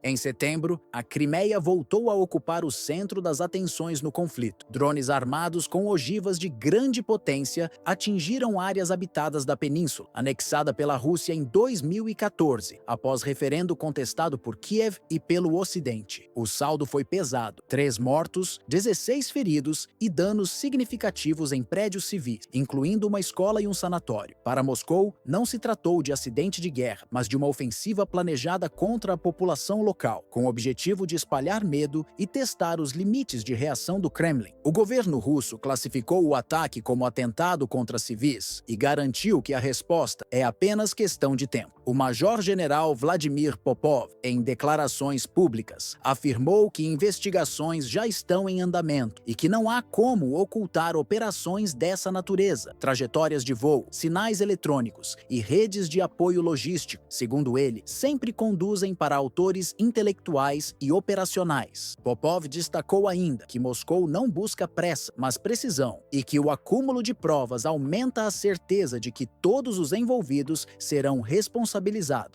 Em setembro, a Crimeia voltou a ocupar o centro das atenções no conflito. Drones armados com ogivas de grande potência atingiram áreas habitadas da península, anexada pela Rússia em 2014, após referendo contestado por Kiev e pelo Ocidente. O saldo foi pesado: 3 mortos, 16 feridos e danos significativos em prédios civis, incluindo uma escola e um sanatório. Para Moscou, não se tratou de acidente de guerra, mas de uma ofensiva planejada contra a população local, com o objetivo de espalhar medo e testar os limites de reação do Kremlin. O governo russo classificou o ataque como atentado contra civis e garantiu que a resposta é apenas questão de tempo. O major-general Vladimir Popov, em declarações públicas, afirmou que investigações já estão em andamento e que não há como ocultar operações dessa natureza, trajetórias de voo, sinais eletrônicos e redes de apoio logístico, segundo ele, sempre conduzem para autores intelectuais e operacionais. Popov destacou ainda que Moscou não busca pressa, mas precisão, e que o acúmulo de provas aumenta a certeza de que todos os envolvidos serão responsabilizados.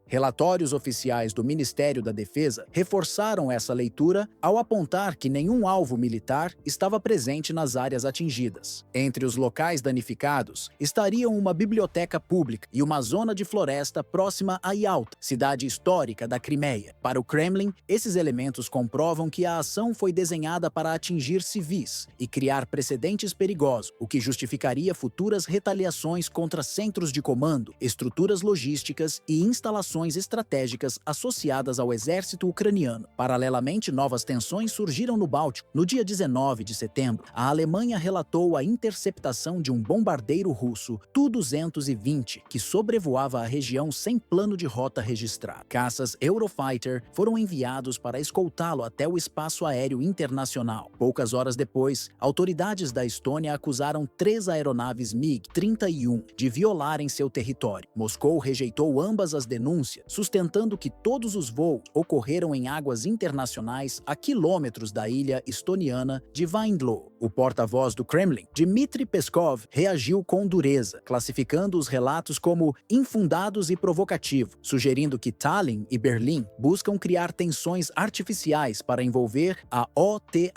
Relatórios oficiais do Ministério da Defesa reforçaram essa leitura ao apontar que nenhum alvo militar estava presente nas áreas atingidas. Entre os locais danificados estariam uma biblioteca pública e uma zona de floresta próxima a Yalta, cidade histórica da Crimeia. Para o Kremlin, esses elementos comprovam que a ação foi desenhada para atingir civis e criar precedentes perigosos, o que justificaria futuras retaliações contra centros de comando, estruturas logísticas e instalações estratégicas associadas ao exército ucraniano. Paralelamente, novas tensões surgiram no Báltico. No dia 19 de setembro, a Alemanha relatou a interceptação de um bombardeiro russo Tu-220 que sobrevoava a região sem plano de rota registrado. Caças Eurofighter foram enviados para escoltá-lo até o espaço aéreo internacional. Poucas horas depois, autoridades da Estônia acusaram 3 aeronaves MiG-31 de violarem seu território. Moscou rejeitou ambas as denúncias, sustentando que todos os voos ocorreram em águas internacionais a quilômetros da ilha estoniana de Vaindlo. O porta-voz do Kremlin, Dmitry Peskov, reagiu com dureza, classificando os relatos como infundados e provocativos, sugerindo que Tallinn e Berlim buscam criar tensões artificiais para envolver a OTAN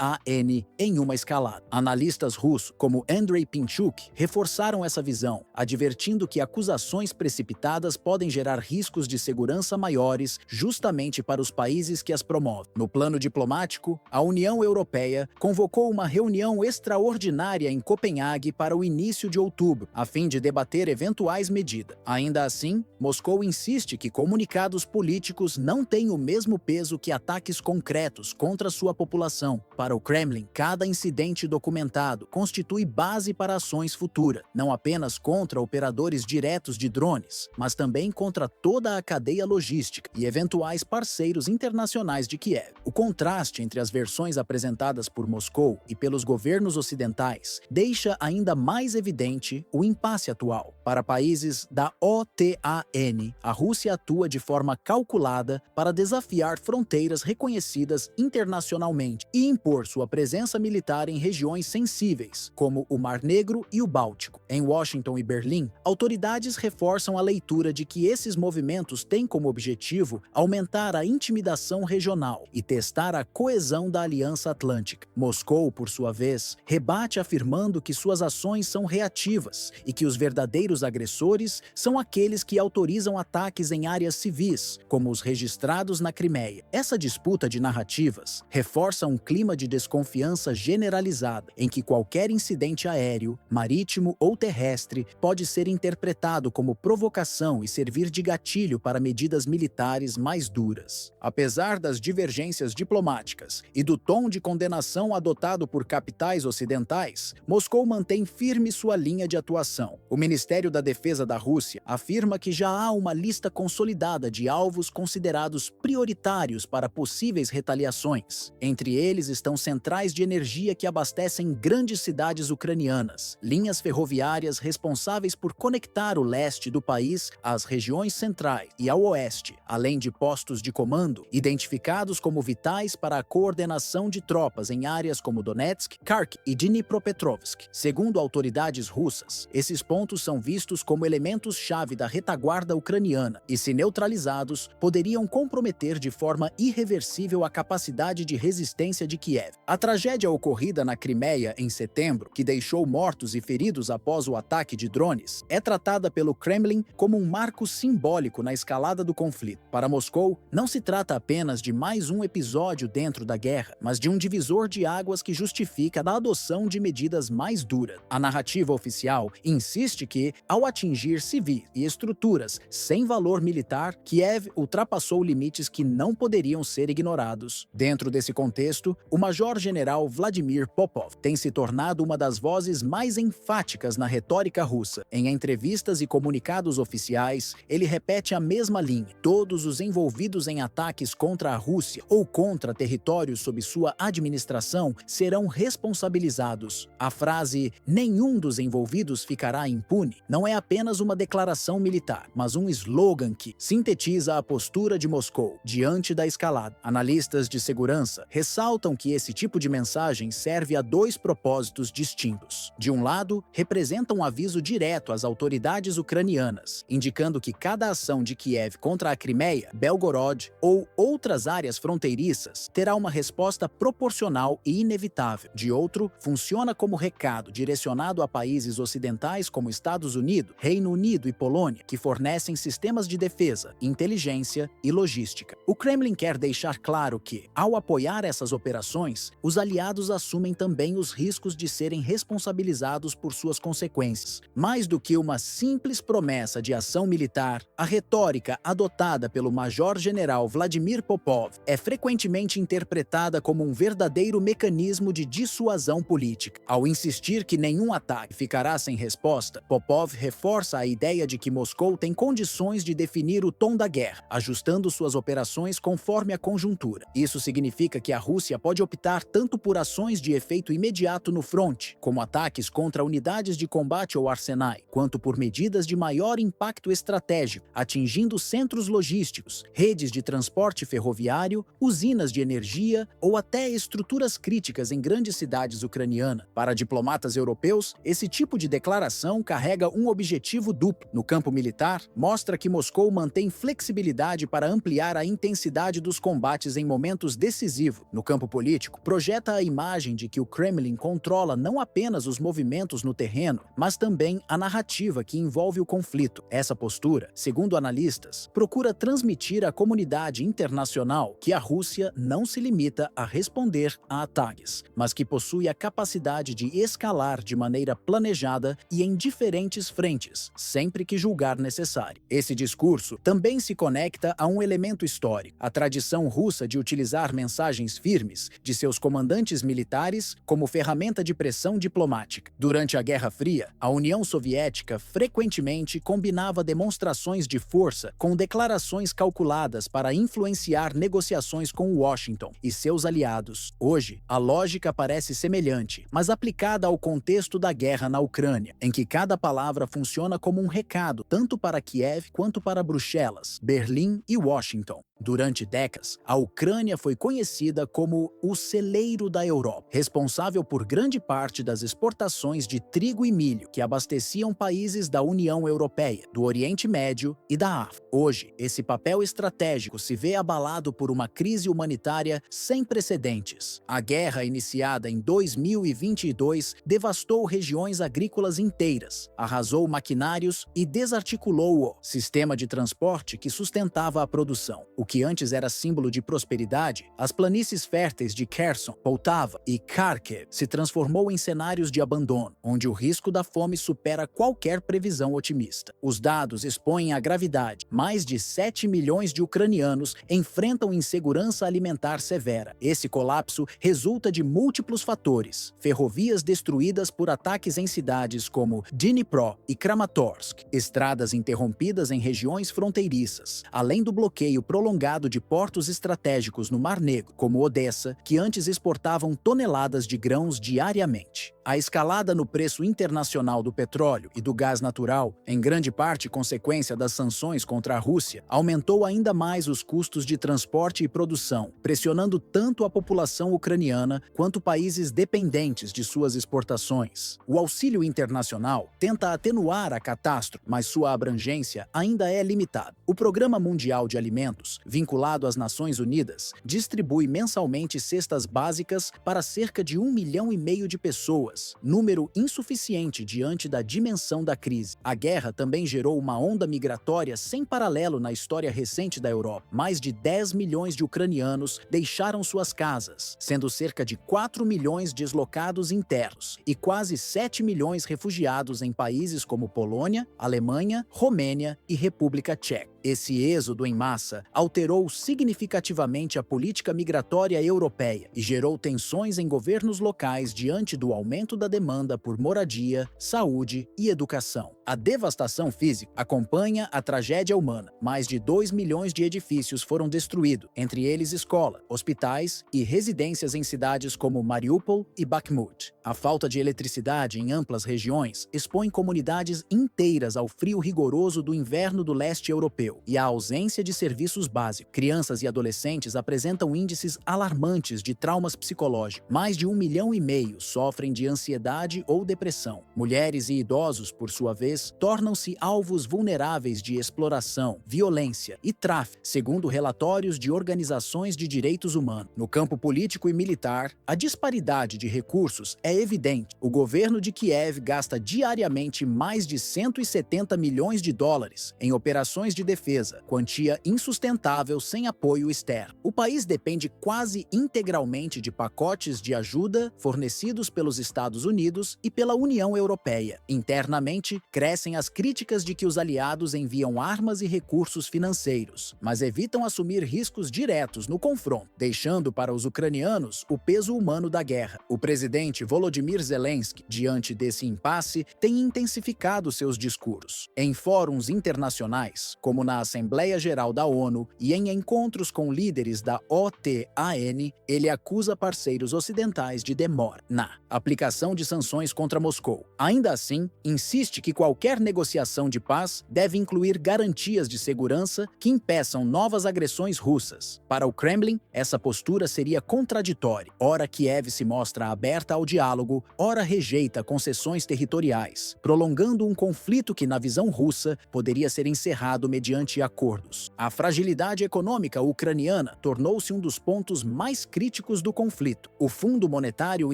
em uma escalada. Analistas russos, como Andrei Pinchuk, reforçaram essa visão, advertindo que acusações precipitadas podem gerar riscos de segurança maiores justamente para os países que as promovem. No plano diplomático, a União Europeia convocou uma reunião extraordinária em Copenhague para o início de outubro, a fim de debater eventuais medidas. Ainda assim, Moscou insiste que comunicados políticos não têm o mesmo peso que ataques concretos contra sua população. Para o Kremlin, cada incidente documentado constitui base para ações futuras, não apenas contra operadores diretos de drones, mas também contra toda a cadeia logística e eventuais parceiros internacionais de Kiev. O contraste entre as versões apresentadas por Moscou e pelos governos ocidentais deixa ainda mais evidente o impasse atual. Para países da OTAN, a Rússia atua de forma calculada para desafiar fronteiras reconhecidas internacionalmente e impor sua presença militar em regiões sensíveis, como o Mar Negro e o Báltico. Em Washington e Berlim, autoridades reforçam a leitura de que esses movimentos têm como objetivo aumentar a intimidação regional e testar a coesão da Aliança Atlântica. Moscou, por sua vez, rebate afirmando que suas ações são reativas e que os verdadeiros agressores são aqueles que autorizam ataques em áreas civis, como os registrados na Crimeia. Essa disputa de narrativas reforça um clima de desconfiança generalizada, em que qualquer incidente aéreo, marítimo ou terrestre pode ser interpretado como provocação e servir de gatilho para medidas militares mais duras. Apesar das divergências diplomáticas e do tom de condenação adotado por capitais ocidentais, Moscou mantém firme sua linha de atuação. O Ministério da Defesa da Rússia afirma que já há uma lista consolidada de alvos considerados prioritários para possíveis retaliações. Entre eles estão centrais de energia que abastecem grandes cidades ucranianas, linhas ferroviárias responsáveis por conectar o leste do país às regiões centrais e ao oeste, além de postos de comando identificados como vitais para a coordenação de tropas em áreas como Donetsk, Kharkiv e Dnipropetrovsk. Segundo autoridades russas, esses pontos são vistos como elementos-chave da retaguarda ucraniana e, se neutralizados, poderiam comprometer de forma irreversível a capacidade de resistência de Kiev. A tragédia ocorrida na Crimeia em setembro, que deixou mortos e feridos após o ataque de drones, é tratada pelo Kremlin como um marco simbólico na escalada do conflito. Para Moscou, não se trata apenas de mais um episódio dentro da guerra, mas de um divisor de águas que justifica a adoção de medidas mais duras. A narrativa oficial insiste que, ao atingir civis e estruturas sem valor militar, Kiev ultrapassou limites que não poderiam ser ignorados. Dentro desse contexto, o major-general Vladimir Popov tem se tornado uma das vozes mais enfáticas na retórica russa. Em entrevistas e comunicados oficiais, ele repete a mesma linha: todos os envolvidos em ataques contra a Rússia ou contra territórios sob sua administração serão responsabilizados. A frase "nenhum dos envolvidos ficará impune" não é apenas uma declaração militar, mas um slogan que sintetiza a postura de Moscou diante da escalada. Analistas de segurança ressaltam que esse tipo de mensagem serve a dois propósitos distintos. De um lado, representa um aviso direto às autoridades ucranianas, indicando que cada ação de Kiev contra a Crimeia, Belgorod ou outras áreas fronteiriças terá uma resposta proporcional e inevitável. De outro, funciona como recado direcionado a países ocidentais como Estados Unidos, Reino Unido e Polônia, que fornecem sistemas de defesa, inteligência e logística. O Kremlin quer deixar claro que, ao apoiar essas operações, os aliados assumem também os riscos de serem responsabilizados por suas consequências. Mais do que uma simples promessa de ação militar, a retórica adotada pelo major-general Vladimir Popov é frequentemente interpretada como um verdadeiro mecanismo de dissuasão política. Ao insistir que nenhum ataque ficará sem resposta, Popov reforça a ideia de que Moscou tem condições de definir o tom da guerra, ajustando suas operações conforme a conjuntura. Isso significa que a Rússia pode optar tanto por ações de efeito imediato no fronte, como ataques contra unidades de combate ou arsenais, quanto por medidas de maior impacto estratégico, atingindo centros logísticos, redes de transporte ferroviário, usinas de energia ou até estruturas críticas em grandes cidades ucranianas. Para diplomatas europeus, esse tipo de declaração carrega um objetivo duplo. No campo militar, mostra que Moscou mantém flexibilidade para ampliar a intensidade dos combates em momentos decisivos. No campo político, projeta a imagem de que o Kremlin controla não apenas os movimentos no terreno, mas também a narrativa que envolve o conflito. Essa postura, segundo analistas, procura transmitir à comunidade internacional que a Rússia não se limita a responder a ataques, mas que possui a capacidade de escalar de maneira planejada e em diferentes frentes, sempre que julgar necessário. Esse discurso também se conecta a um elemento histórico: a tradição russa de utilizar mensagens firmes de seus comandantes militares como ferramenta de pressão diplomática. Durante a Guerra Fria, a União Soviética frequentemente combinava demonstrações de força com declarações calculadas para influenciar negociações com Washington e seus aliados. Hoje, a lógica parece semelhante, mas aplicada ao contexto da guerra na Ucrânia, em que cada palavra funciona como um recado tanto para Kiev quanto para Bruxelas, Berlim e Washington. Durante décadas, a Ucrânia foi conhecida como o celeiro da Europa, responsável por grande parte das exportações de trigo e milho que abasteciam países da União Europeia, do Oriente Médio e da África. Hoje, esse papel estratégico se vê abalado por uma crise humanitária sem precedentes. A guerra, iniciada em 2022, devastou regiões agrícolas inteiras, arrasou maquinários e desarticulou o sistema de transporte que sustentava a produção. O que antes era símbolo de prosperidade, as planícies férteis de Kherson, Poltava e Kharkiv se transformou em cenários de abandono, onde o risco da fome supera qualquer previsão otimista. Os dados expõem a gravidade. Mais de 7 milhões de ucranianos enfrentam insegurança alimentar severa. Esse colapso resulta de múltiplos fatores: ferrovias destruídas por ataques em cidades como Dnipro e Kramatorsk, estradas interrompidas em regiões fronteiriças, além do bloqueio prolongado de portos estratégicos no Mar Negro, como Odessa, que antes exportavam toneladas de grãos diariamente. A escalada no preço internacional do petróleo e do gás natural, em grande parte consequência das sanções contra a Rússia, aumentou ainda mais os custos de transporte e produção, pressionando tanto a população ucraniana quanto países dependentes de suas exportações. O auxílio internacional tenta atenuar a catástrofe, mas sua abrangência ainda é limitada. O Programa Mundial de Alimentos vinculado às Nações Unidas, distribui mensalmente cestas básicas para cerca de 1,5 milhão de pessoas, número insuficiente diante da dimensão da crise. A guerra também gerou uma onda migratória sem paralelo na história recente da Europa. Mais de 10 milhões de ucranianos deixaram suas casas, sendo cerca de 4 milhões deslocados internos e quase 7 milhões refugiados em países como Polônia, Alemanha, Romênia e República Tcheca. Esse êxodo em massa alterou significativamente a política migratória europeia e gerou tensões em governos locais diante do aumento da demanda por moradia, saúde e educação. A devastação física acompanha a tragédia humana. Mais de 2 milhões de edifícios foram destruídos, entre eles escolas, hospitais e residências em cidades como Mariupol e Bakhmut. A falta de eletricidade em amplas regiões expõe comunidades inteiras ao frio rigoroso do inverno do leste europeu e a ausência de serviços básicos. Crianças e adolescentes apresentam índices alarmantes de traumas psicológicos. Mais de 1,5 milhão sofrem de ansiedade ou depressão. Mulheres e idosos, por sua vez, tornam-se alvos vulneráveis de exploração, violência e tráfico, segundo relatórios de organizações de direitos humanos. No campo político e militar, a disparidade de recursos é evidente. O governo de Kiev gasta diariamente mais de 170 milhões de dólares em operações de defesa, quantia insustentável sem apoio externo. O país depende quase integralmente de pacotes de ajuda fornecidos pelos Estados Unidos e pela União Europeia. Internamente, crescem as críticas de que os aliados enviam armas e recursos financeiros, mas evitam assumir riscos diretos no confronto, deixando para os ucranianos o peso humano da guerra. O presidente Volodymyr Zelensky, diante desse impasse, tem intensificado seus discursos. Em fóruns internacionais, como na Assembleia Geral da ONU e em encontros com líderes da OTAN, ele acusa parceiros ocidentais de demora na aplicação de sanções contra Moscou. Ainda assim, insiste que qualquer negociação de paz deve incluir garantias de segurança que impeçam novas agressões russas. Para o Kremlin, essa postura seria contraditória. Ora Kiev se mostra aberta ao diálogo, ora rejeita concessões territoriais, prolongando um conflito que, na visão russa, poderia ser encerrado mediante acordos. A fragilidade econômica ucraniana tornou-se um dos pontos mais críticos do conflito. O Fundo Monetário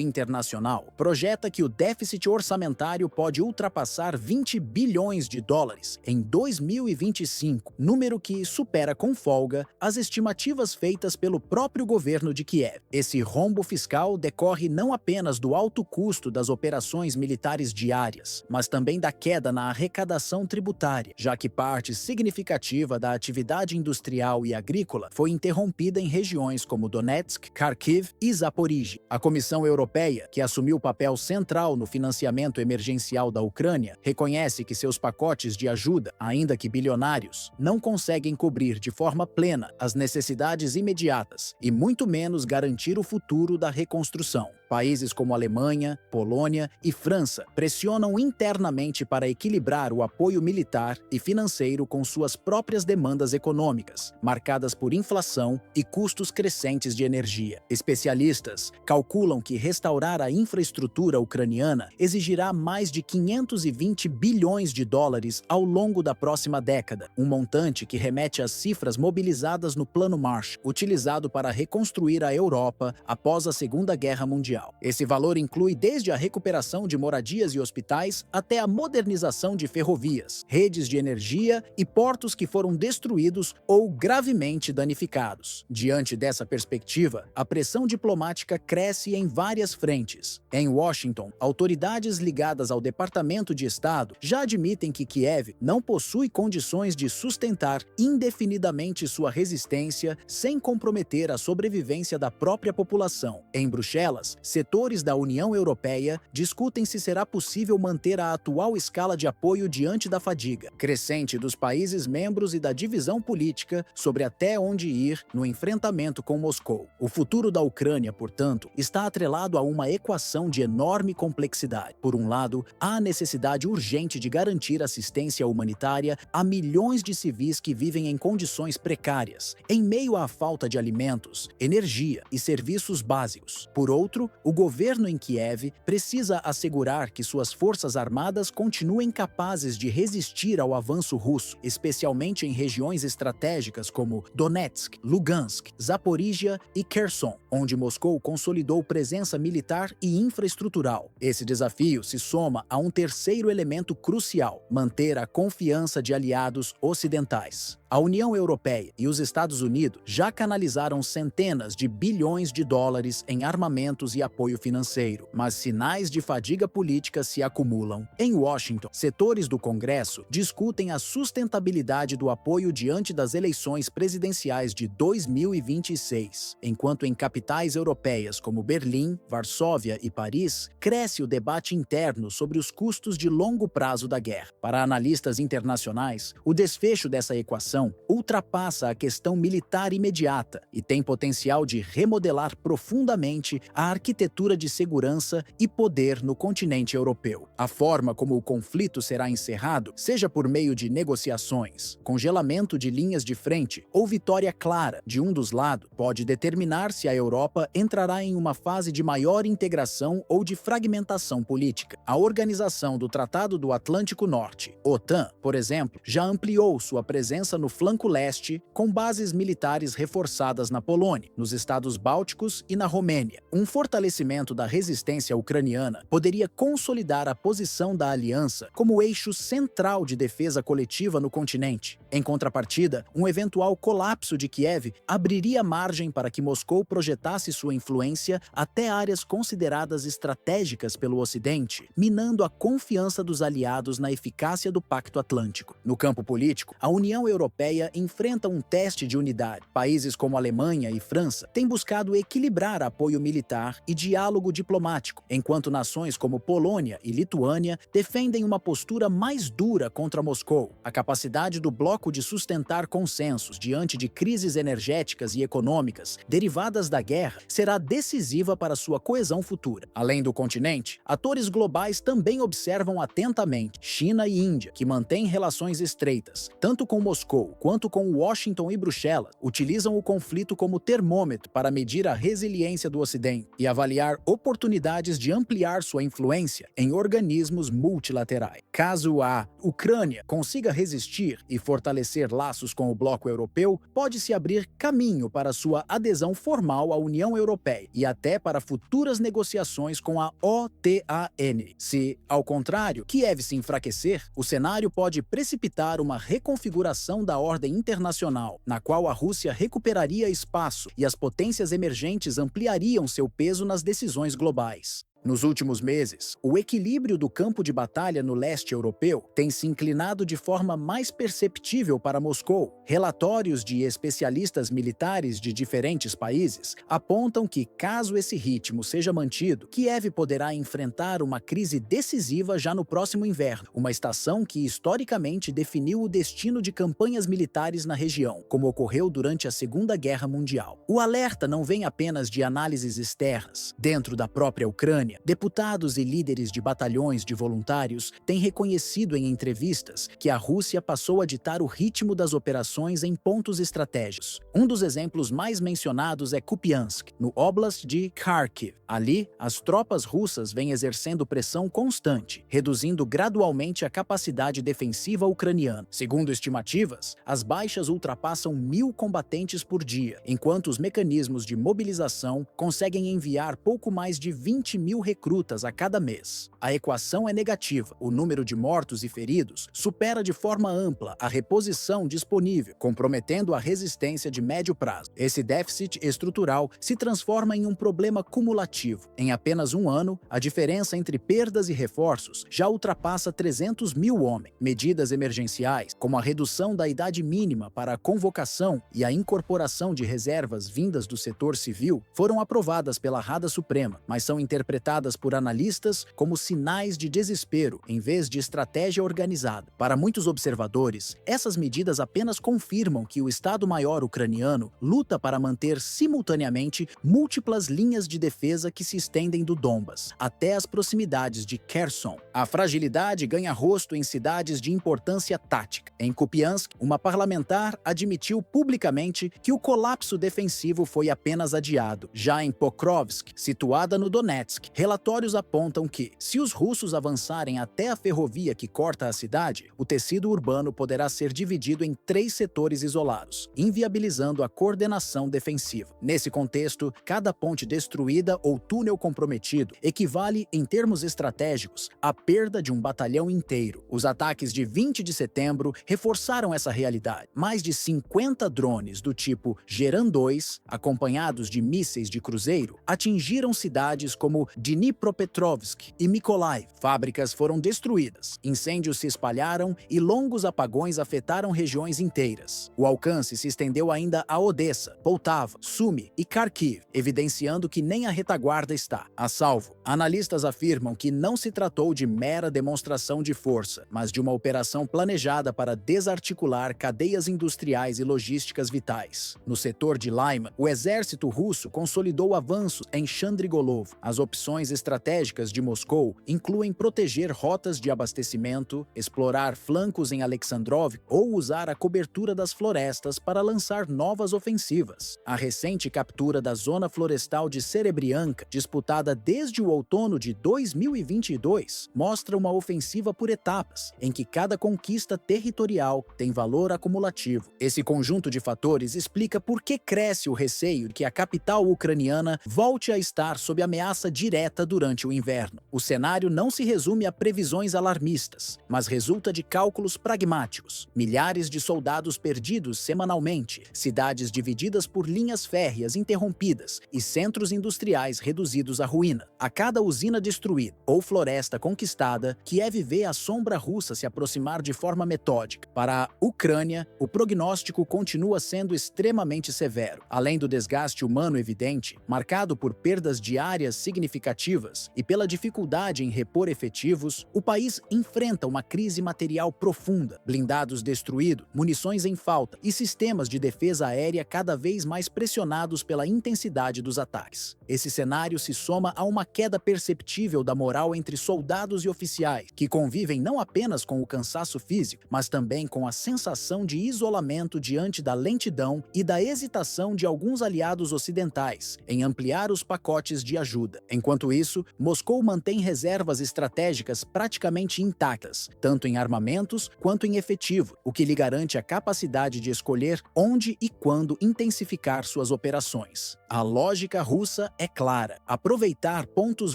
Internacional projeta que o déficit orçamentário pode ultrapassar 20 bilhões de dólares em 2025, número que supera com folga as estimativas feitas pelo próprio governo de Kiev. Esse rombo fiscal decorre não apenas do alto custo das operações militares diárias, mas também da queda na arrecadação tributária, já que parte significativa da atividade industrial e agrícola foi interrompida em regiões como Donetsk, Kharkiv e Zaporizhia. A Comissão Europeia, que assumiu papel central no financiamento emergencial da Ucrânia, reconhece que seus pacotes de ajuda, ainda que bilionários, não conseguem cobrir de forma plena as necessidades imediatas e muito menos garantir o futuro da reconstrução. Países como Alemanha, Polônia e França pressionam internamente para equilibrar o apoio militar e financeiro com suas próprias demandas econômicas, marcadas por inflação e custos crescentes de energia. Especialistas calculam que restaurar a infraestrutura ucraniana exigirá mais de 520 bilhões de dólares ao longo da próxima década, um montante que remete às cifras mobilizadas no Plano Marshall, utilizado para reconstruir a Europa após a Segunda Guerra Mundial. Esse valor inclui desde a recuperação de moradias e hospitais até a modernização de ferrovias, redes de energia e portos que foram destruídos ou gravemente danificados. Diante dessa perspectiva, a pressão diplomática cresce em várias frentes. Em Washington, autoridades ligadas ao Departamento de Estado já admitem que Kiev não possui condições de sustentar indefinidamente sua resistência sem comprometer a sobrevivência da própria população. Em Bruxelas, setores da União Europeia discutem se será possível manter a atual escala de apoio diante da fadiga crescente dos países membros e da divisão política sobre até onde ir no enfrentamento com Moscou. O futuro da Ucrânia, portanto, está atrelado a uma equação de enorme complexidade. Por um lado, há a necessidade urgente de garantir assistência humanitária a milhões de civis que vivem em condições precárias, em meio à falta de alimentos, energia e serviços básicos. Por outro, o governo em Kiev precisa assegurar que suas forças armadas continuem capazes de resistir ao avanço russo, especialmente em regiões estratégicas como Donetsk, Lugansk, Zaporíjia e Kherson, onde Moscou consolidou presença militar e infraestrutural. Esse desafio se soma a um terceiro elemento crucial: manter a confiança de aliados ocidentais. A União Europeia e os Estados Unidos já canalizaram centenas de bilhões de dólares em armamentos e apoio financeiro, mas sinais de fadiga política se acumulam. Em Washington, setores do Congresso discutem a sustentabilidade do apoio diante das eleições presidenciais de 2026, enquanto em capitais europeias como Berlim, Varsóvia e Paris, cresce o debate interno sobre os custos de longo prazo da guerra. Para analistas internacionais, o desfecho dessa equação ultrapassa a questão militar imediata e tem potencial de remodelar profundamente a arquitetura de segurança e poder no continente europeu. A forma como o conflito será encerrado, seja por meio de negociações, congelamento de linhas de frente ou vitória clara de um dos lados, pode determinar se a Europa entrará em uma fase de maior integração ou de fragmentação política. A Organização do Tratado do Atlântico Norte, OTAN, por exemplo, já ampliou sua presença no flanco leste, com bases militares reforçadas na Polônia, nos estados bálticos e na Romênia. Um fortalecimento da resistência ucraniana poderia consolidar a posição da aliança como eixo central de defesa coletiva no continente. Em contrapartida, um eventual colapso de Kiev abriria margem para que Moscou projetasse sua influência até áreas consideradas estratégicas pelo Ocidente, minando a confiança dos aliados na eficácia do Pacto Atlântico. No campo político, a União Europeia enfrenta um teste de unidade. Países como Alemanha e França têm buscado equilibrar apoio militar e diálogo diplomático, enquanto nações como Polônia e Lituânia defendem uma postura mais dura contra Moscou. A capacidade do bloco de sustentar consensos diante de crises energéticas e econômicas derivadas da guerra será decisiva para sua coesão futura. Além do continente, atores globais também observam atentamente China e Índia, que mantêm relações estreitas, tanto com Moscou quanto com Washington e Bruxelas, utilizam o conflito como termômetro para medir a resiliência do Ocidente e avaliar oportunidades de ampliar sua influência em organismos multilaterais. Caso a Ucrânia consiga resistir e fortalecer laços com o bloco europeu, pode-se abrir caminho para sua adesão formal à União Europeia e até para futuras negociações com a OTAN. Se, ao contrário, Kiev se enfraquecer, o cenário pode precipitar uma reconfiguração da ordem internacional, na qual a Rússia recuperaria espaço e as potências emergentes ampliariam seu peso nas decisões globais. Nos últimos meses, o equilíbrio do campo de batalha no leste europeu tem se inclinado de forma mais perceptível para Moscou. Relatórios de especialistas militares de diferentes países apontam que, caso esse ritmo seja mantido, Kiev poderá enfrentar uma crise decisiva já no próximo inverno, uma estação que historicamente definiu o destino de campanhas militares na região, como ocorreu durante a Segunda Guerra Mundial. O alerta não vem apenas de análises externas. Dentro da própria Ucrânia, deputados e líderes de batalhões de voluntários têm reconhecido em entrevistas que a Rússia passou a ditar o ritmo das operações em pontos estratégicos. Um dos exemplos mais mencionados é Kupiansk, no Oblast de Kharkiv. Ali, as tropas russas vêm exercendo pressão constante, reduzindo gradualmente a capacidade defensiva ucraniana. Segundo estimativas, as baixas ultrapassam 1.000 combatentes por dia, enquanto os mecanismos de mobilização conseguem enviar pouco mais de 20.000 recrutas a cada mês. A equação é negativa. O número de mortos e feridos supera de forma ampla a reposição disponível, comprometendo a resistência de médio prazo. Esse déficit estrutural se transforma em um problema cumulativo. Em apenas um ano, a diferença entre perdas e reforços já ultrapassa 300.000 homens. Medidas emergenciais, como a redução da idade mínima para a convocação e a incorporação de reservas vindas do setor civil, foram aprovadas pela Rada Suprema, mas são interpretadas interpretadas por analistas como sinais de desespero em vez de estratégia organizada. Para muitos observadores, essas medidas apenas confirmam que o Estado-Maior ucraniano luta para manter simultaneamente múltiplas linhas de defesa que se estendem do Donbas até as proximidades de Kherson. A fragilidade ganha rosto em cidades de importância tática. Em Kupiansk, uma parlamentar admitiu publicamente que o colapso defensivo foi apenas adiado. Já em Pokrovsk, situada no Donetsk, relatórios apontam que, se os russos avançarem até a ferrovia que corta a cidade, o tecido urbano poderá ser dividido em 3 setores isolados, inviabilizando a coordenação defensiva. Nesse contexto, cada ponte destruída ou túnel comprometido equivale, em termos estratégicos, à perda de um batalhão inteiro. Os ataques de 20 de setembro reforçaram essa realidade. Mais de 50 drones do tipo Geran-2, acompanhados de mísseis de cruzeiro, atingiram cidades como Dnipropetrovsk e Mykolaiv. Fábricas foram destruídas, incêndios se espalharam e longos apagões afetaram regiões inteiras. O alcance se estendeu ainda a Odessa, Poltava, Sumy e Kharkiv, evidenciando que nem a retaguarda está a salvo. Analistas afirmam que não se tratou de mera demonstração de força, mas de uma operação planejada para desarticular cadeias industriais e logísticas vitais. No setor de Lyman, o exército russo consolidou avanços em Chandrigolov. As opções estratégicas de Moscou incluem proteger rotas de abastecimento, explorar flancos em Alexandrov ou usar a cobertura das florestas para lançar novas ofensivas. A recente captura da zona florestal de Serebrianka, disputada desde o outono de 2022, mostra uma ofensiva por etapas, em que cada conquista territorial tem valor acumulativo. Esse conjunto de fatores explica por que cresce o receio de que a capital ucraniana volte a estar sob ameaça direta durante o inverno. O cenário não se resume a previsões alarmistas, mas resulta de cálculos pragmáticos. Milhares de soldados perdidos semanalmente, cidades divididas por linhas férreas interrompidas e centros industriais reduzidos à ruína. A cada usina destruída ou floresta conquistada, Kiev vê a sombra russa se aproximar de forma metódica. Para a Ucrânia, o prognóstico continua sendo extremamente severo. Além do desgaste humano evidente, marcado por perdas diárias significativas e pela dificuldade em repor efetivos, o país enfrenta uma crise material profunda, blindados destruídos, munições em falta e sistemas de defesa aérea cada vez mais pressionados pela intensidade dos ataques. Esse cenário se soma a uma queda perceptível da moral entre soldados e oficiais, que convivem não apenas com o cansaço físico, mas também com a sensação de isolamento diante da lentidão e da hesitação de alguns aliados ocidentais em ampliar os pacotes de ajuda. Enquanto isso, Moscou mantém reservas estratégicas praticamente intactas, tanto em armamentos quanto em efetivo, o que lhe garante a capacidade de escolher onde e quando intensificar suas operações. A lógica russa é clara: aproveitar pontos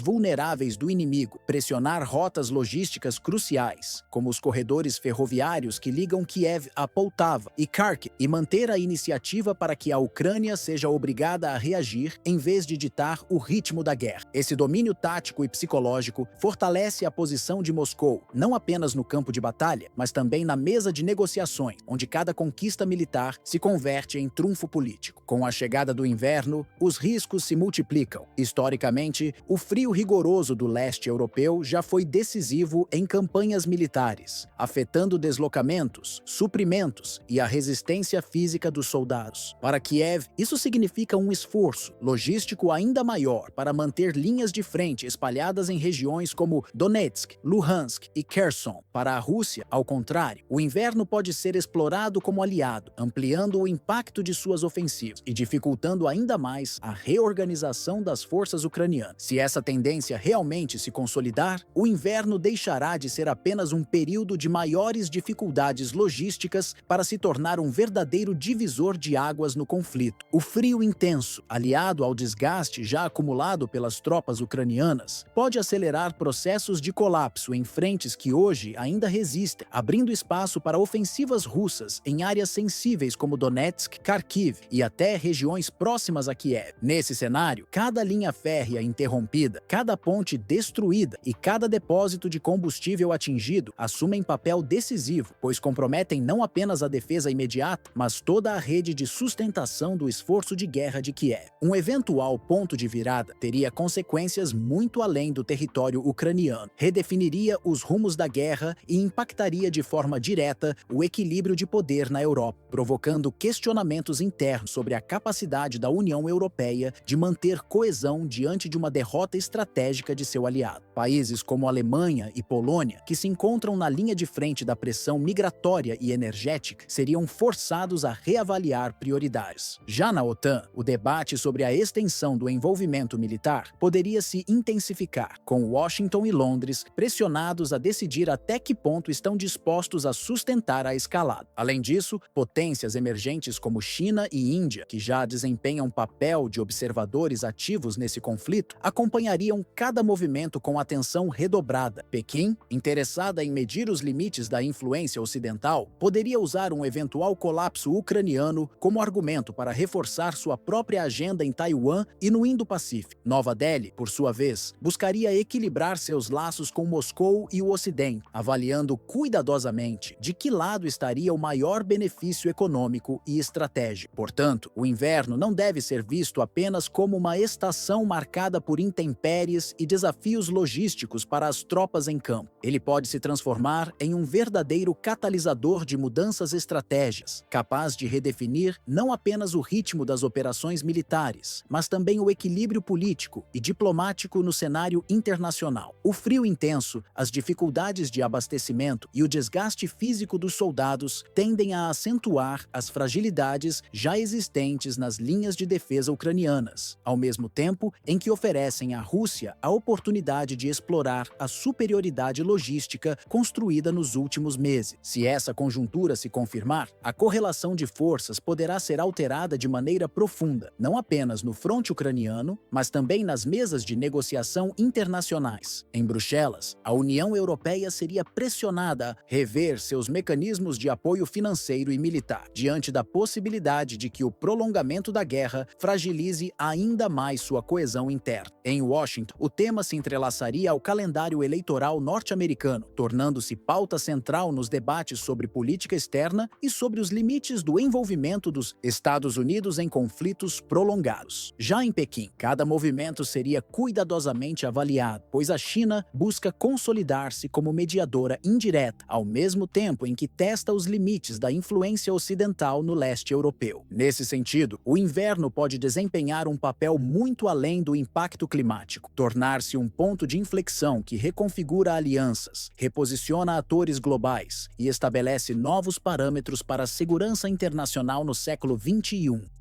vulneráveis do inimigo, pressionar rotas logísticas cruciais, como os corredores ferroviários que ligam Kiev a Poltava e Kharkiv, e manter a iniciativa para que a Ucrânia seja obrigada a reagir em vez de ditar o ritmo da guerra. Esse domínio tático e psicológico fortalece a posição de Moscou, não apenas no campo de batalha, mas também na mesa de negociações, onde cada conquista militar se converte em trunfo político. Com a chegada do inverno, os riscos se multiplicam. Historicamente, o frio rigoroso do leste europeu já foi decisivo em campanhas militares, afetando deslocamentos, suprimentos e a resistência física dos soldados. Para Kiev, isso significa um esforço logístico ainda maior para manter linhas de frente espalhadas em regiões como Donetsk, Luhansk e Kherson. Para a Rússia, ao contrário, o inverno pode ser explorado como aliado, ampliando o impacto de suas ofensivas e dificultando ainda mais a reorganização das forças ucranianas. Se essa tendência realmente se consolidar, o inverno deixará de ser apenas um período de maiores dificuldades logísticas para se tornar um verdadeiro divisor de águas no conflito. O frio intenso, aliado ao desgaste já acumulado pelas tropas ucranianas, pode acelerar processos de colapso em frentes que hoje ainda resistem, abrindo espaço para ofensivas russas em áreas sensíveis como Donetsk, Kharkiv e até regiões próximas a Kiev. Nesse cenário, cada linha férrea interrompida, cada ponte destruída e cada depósito de combustível atingido assumem papel decisivo, pois comprometem não apenas a defesa imediata, mas toda a rede de sustentação do esforço de guerra de Kiev. Um eventual ponto de virada teria consequências consequências muito além do território ucraniano. Redefiniria os rumos da guerra e impactaria de forma direta o equilíbrio de poder na Europa, provocando questionamentos internos sobre a capacidade da União Europeia de manter coesão diante de uma derrota estratégica de seu aliado. Países como Alemanha e Polônia, que se encontram na linha de frente da pressão migratória e energética, seriam forçados a reavaliar prioridades. Já na OTAN, o debate sobre a extensão do envolvimento militar poderia se intensificar, com Washington e Londres pressionados a decidir até que ponto estão dispostos a sustentar a escalada. Além disso, potências emergentes como China e Índia, que já desempenham papel de observadores ativos nesse conflito, acompanhariam cada movimento com atenção redobrada. Pequim, interessada em medir os limites da influência ocidental, poderia usar um eventual colapso ucraniano como argumento para reforçar sua própria agenda em Taiwan e no Indo-Pacífico. Nova Delhi, por sua vez, buscaria equilibrar seus laços com Moscou e o Ocidente, avaliando cuidadosamente de que lado estaria o maior benefício econômico e estratégico. Portanto, o inverno não deve ser visto apenas como uma estação marcada por intempéries e desafios logísticos para as tropas em campo. Ele pode se transformar em um verdadeiro catalisador de mudanças estratégicas, capaz de redefinir não apenas o ritmo das operações militares, mas também o equilíbrio político e diplomático no cenário internacional. O frio intenso, as dificuldades de abastecimento e o desgaste físico dos soldados tendem a acentuar as fragilidades já existentes nas linhas de defesa ucranianas, ao mesmo tempo em que oferecem à Rússia a oportunidade de explorar a superioridade logística construída nos últimos meses. Se essa conjuntura se confirmar, a correlação de forças poderá ser alterada de maneira profunda, não apenas no fronte ucraniano, mas também nas mesas de negociação internacionais. Em Bruxelas, a União Europeia seria pressionada a rever seus mecanismos de apoio financeiro e militar, diante da possibilidade de que o prolongamento da guerra fragilize ainda mais sua coesão interna. Em Washington, o tema se entrelaçaria ao calendário eleitoral norte-americano, tornando-se pauta central nos debates sobre política externa e sobre os limites do envolvimento dos Estados Unidos em conflitos prolongados. Já em Pequim, cada movimento seria cuidadosamente avaliado, pois a China busca consolidar-se como mediadora indireta, ao mesmo tempo em que testa os limites da influência ocidental no leste europeu. Nesse sentido, o inverno pode desempenhar um papel muito além do impacto climático, tornar-se um ponto de inflexão que reconfigura alianças, reposiciona atores globais e estabelece novos parâmetros para a segurança internacional no século XXI.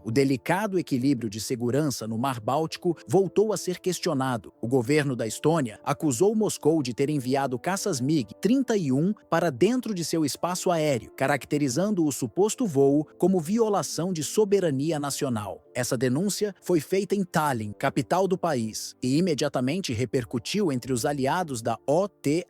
O delicado equilíbrio de segurança no Mar Báltico voltou a ser questionado. O governo da Estônia acusou Moscou de ter enviado caças MiG-31 para dentro de seu espaço aéreo, caracterizando o suposto voo como violação de soberania nacional. Essa denúncia foi feita em Tallinn, capital do país, e imediatamente repercutiu entre os aliados da OTAN.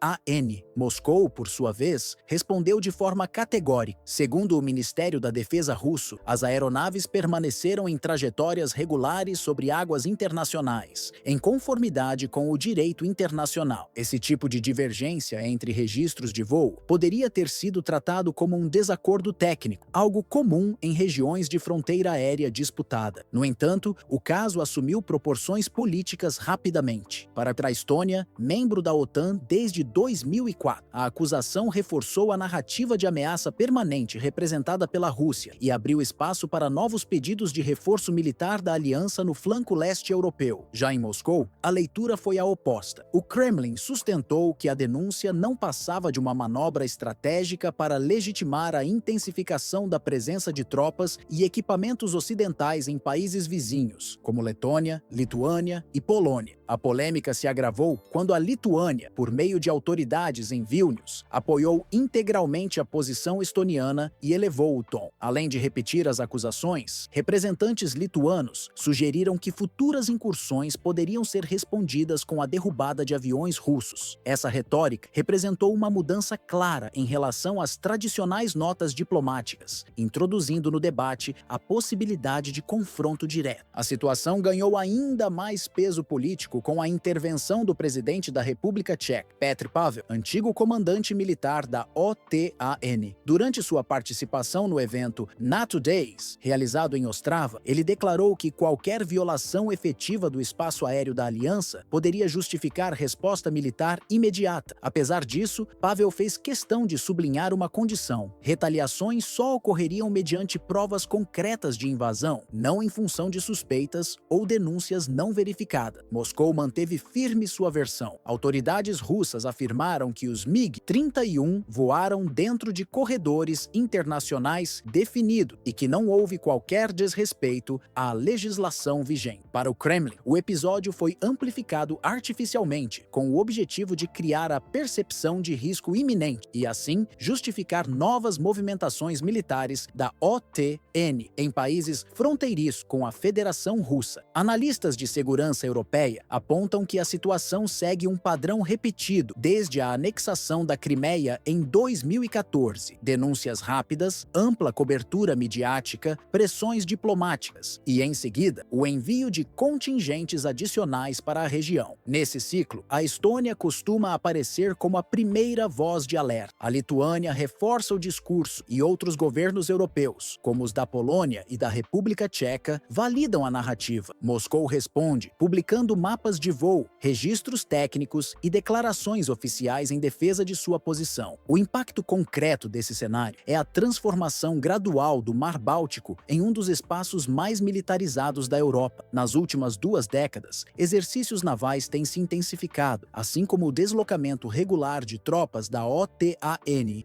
Moscou, por sua vez, respondeu de forma categórica. Segundo o Ministério da Defesa russo, as aeronaves permaneceram em trajetórias regulares sobre águas internacionais, em conformidade com o direito internacional. Esse tipo de divergência entre registros de voo poderia ter sido tratado como um desacordo técnico, algo comum em regiões de fronteira aérea disputada. No entanto, o caso assumiu proporções políticas rapidamente. Para a Estônia, membro da OTAN desde 2004, a acusação reforçou a narrativa de ameaça permanente representada pela Rússia e abriu espaço para novos pedidos de reforço militar da aliança no flanco leste europeu. Já em Moscou, a leitura foi a oposta. O Kremlin sustentou que a denúncia não passava de uma manobra estratégica para legitimar a intensificação da presença de tropas e equipamentos ocidentais em países vizinhos, como Letônia, Lituânia e Polônia. A polêmica se agravou quando a Lituânia, por meio de autoridades em Vilnius, apoiou integralmente a posição estoniana e elevou o tom. Além de repetir as acusações, representantes lituanos sugeriram que futuras incursões poderiam ser respondidas com a derrubada de aviões russos. Essa retórica representou uma mudança clara em relação às tradicionais notas diplomáticas, introduzindo no debate a possibilidade de conflito confronto direto. A situação ganhou ainda mais peso político com a intervenção do presidente da República Tcheca, Petr Pavel, antigo comandante militar da OTAN. Durante sua participação no evento NATO Days, realizado em Ostrava, ele declarou que qualquer violação efetiva do espaço aéreo da aliança poderia justificar resposta militar imediata. Apesar disso, Pavel fez questão de sublinhar uma condição: retaliações só ocorreriam mediante provas concretas de invasão, não em função de suspeitas ou denúncias não verificadas. Moscou manteve firme sua versão. Autoridades russas afirmaram que os MiG-31 voaram dentro de corredores internacionais definidos e que não houve qualquer desrespeito à legislação vigente. Para o Kremlin, o episódio foi amplificado artificialmente, com o objetivo de criar a percepção de risco iminente e, assim, justificar novas movimentações militares da OTAN em países fronteiriços com a Federação Russa. Analistas de segurança europeia apontam que a situação segue um padrão repetido desde a anexação da Crimeia em 2014. Denúncias rápidas, ampla cobertura midiática, pressões diplomáticas e, em seguida, o envio de contingentes adicionais para a região. Nesse ciclo, a Estônia costuma aparecer como a primeira voz de alerta. A Lituânia reforça o discurso e outros governos europeus, como os da Polônia e da República Tcheca, validam a narrativa. Moscou responde, publicando mapas de voo, registros técnicos e declarações oficiais em defesa de sua posição. O impacto concreto desse cenário é a transformação gradual do Mar Báltico em um dos espaços mais militarizados da Europa. Nas últimas 2 décadas, exercícios navais têm se intensificado, assim como o deslocamento regular de tropas da OTAN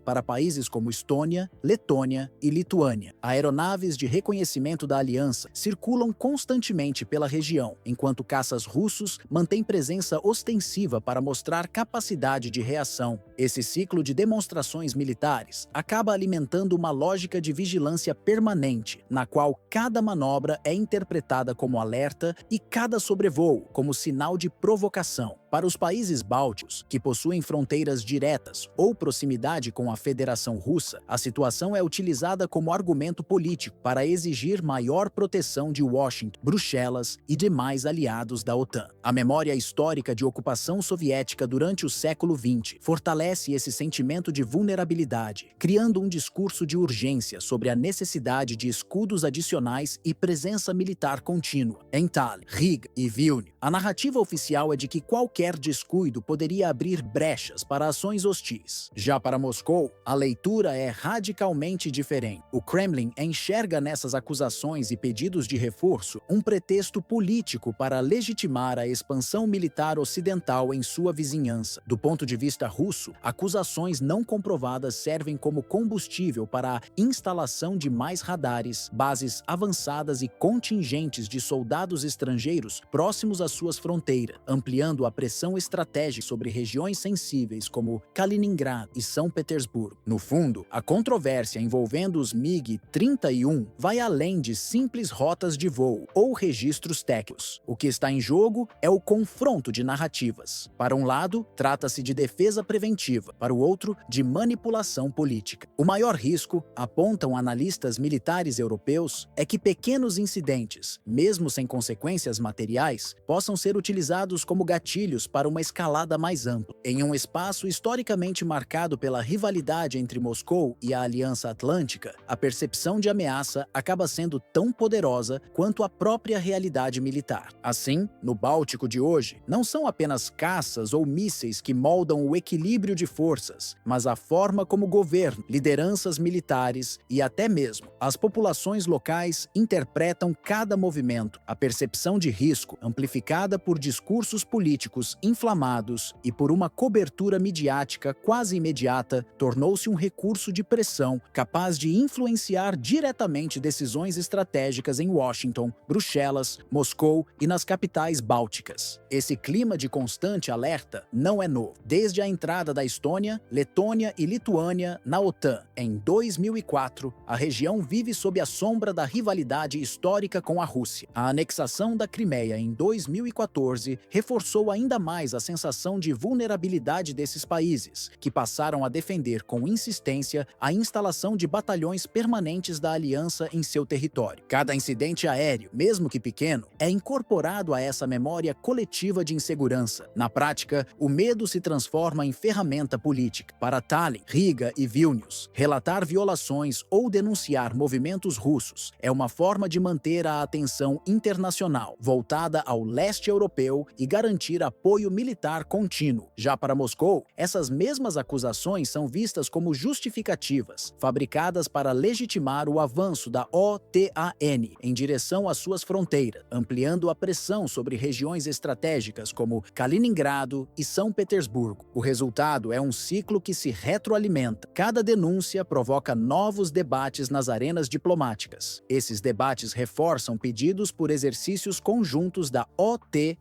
para países como Estônia, Letônia e Lituânia. Aeronaves de reconhecimento da aliança circulam constantemente pela região, enquanto caças russos mantêm presença ostensiva para mostrar capacidade de reação. Esse ciclo de demonstrações militares acaba alimentando uma lógica de vigilância permanente, na qual cada manobra é interpretada como alerta e cada sobrevoo como sinal de provocação. Para os países bálticos, que possuem fronteiras diretas ou proximidade com a Federação Russa, a situação é utilizada como argumento político para exigir maior proteção de Washington, Bruxelas e demais aliados da OTAN. A memória histórica de ocupação soviética durante o século XX fortalece esse sentimento de vulnerabilidade, criando um discurso de urgência sobre a necessidade de escudos adicionais e presença militar contínua. Em Tallinn, Riga e Vilnius, a narrativa oficial é de que qualquer descuido poderia abrir brechas para ações hostis. Já para Moscou, a leitura é radicalmente diferente. O Kremlin enxerga nessas acusações e pedidos de reforço um pretexto político para legitimar a expansão militar ocidental em sua vizinhança. Do ponto de vista russo, acusações não comprovadas servem como combustível para a instalação de mais radares, bases avançadas e contingentes de soldados estrangeiros próximos às suas fronteiras, ampliando a pressão estratégica sobre regiões sensíveis como Kaliningrado e São Petersburgo. No fundo, a controvérsia envolvendo os MiG-31 vai além de simples rotas de voo ou registros técnicos. O que está em jogo é o confronto de narrativas. Para um lado, trata-se de defesa preventiva, para o outro, de manipulação política. O maior risco, apontam analistas militares europeus, é que pequenos incidentes, mesmo sem consequências materiais, possam ser utilizados como gatilhos para uma escalada mais ampla. Em um espaço historicamente marcado pela rivalidade entre Moscou e a Aliança Atlântica, a percepção de ameaça acaba sendo tão poderosa quanto a própria realidade militar. Assim, no Báltico de hoje, não são apenas caças ou mísseis que moldam o equilíbrio de forças, mas a forma como o governo, lideranças militares e até mesmo as populações locais interpretam cada movimento. A percepção de risco, amplificada por discursos políticos inflamados e por uma cobertura midiática quase imediata, tornou-se um recurso de pressão capaz de influenciar diretamente decisões estratégicas em Washington, Bruxelas, Moscou e nas capitais bálticas. Esse clima de constante alerta não é novo. Desde a entrada da Estônia, Letônia e Lituânia na OTAN em 2004, a região vive sob a sombra da rivalidade histórica com a Rússia. A anexação da Crimeia em 2014 reforçou ainda ainda mais a sensação de vulnerabilidade desses países, que passaram a defender com insistência a instalação de batalhões permanentes da aliança em seu território. Cada incidente aéreo, mesmo que pequeno, é incorporado a essa memória coletiva de insegurança. Na prática, o medo se transforma em ferramenta política. Para Tallinn, Riga e Vilnius, relatar violações ou denunciar movimentos russos é uma forma de manter a atenção internacional voltada ao leste europeu e garantir apoio militar contínuo. Já para Moscou, essas mesmas acusações são vistas como justificativas, fabricadas para legitimar o avanço da OTAN em direção às suas fronteiras, ampliando a pressão sobre regiões estratégicas como Kaliningrado e São Petersburgo. O resultado é um ciclo que se retroalimenta. Cada denúncia provoca novos debates nas arenas diplomáticas. Esses debates reforçam pedidos por exercícios conjuntos da OTAN,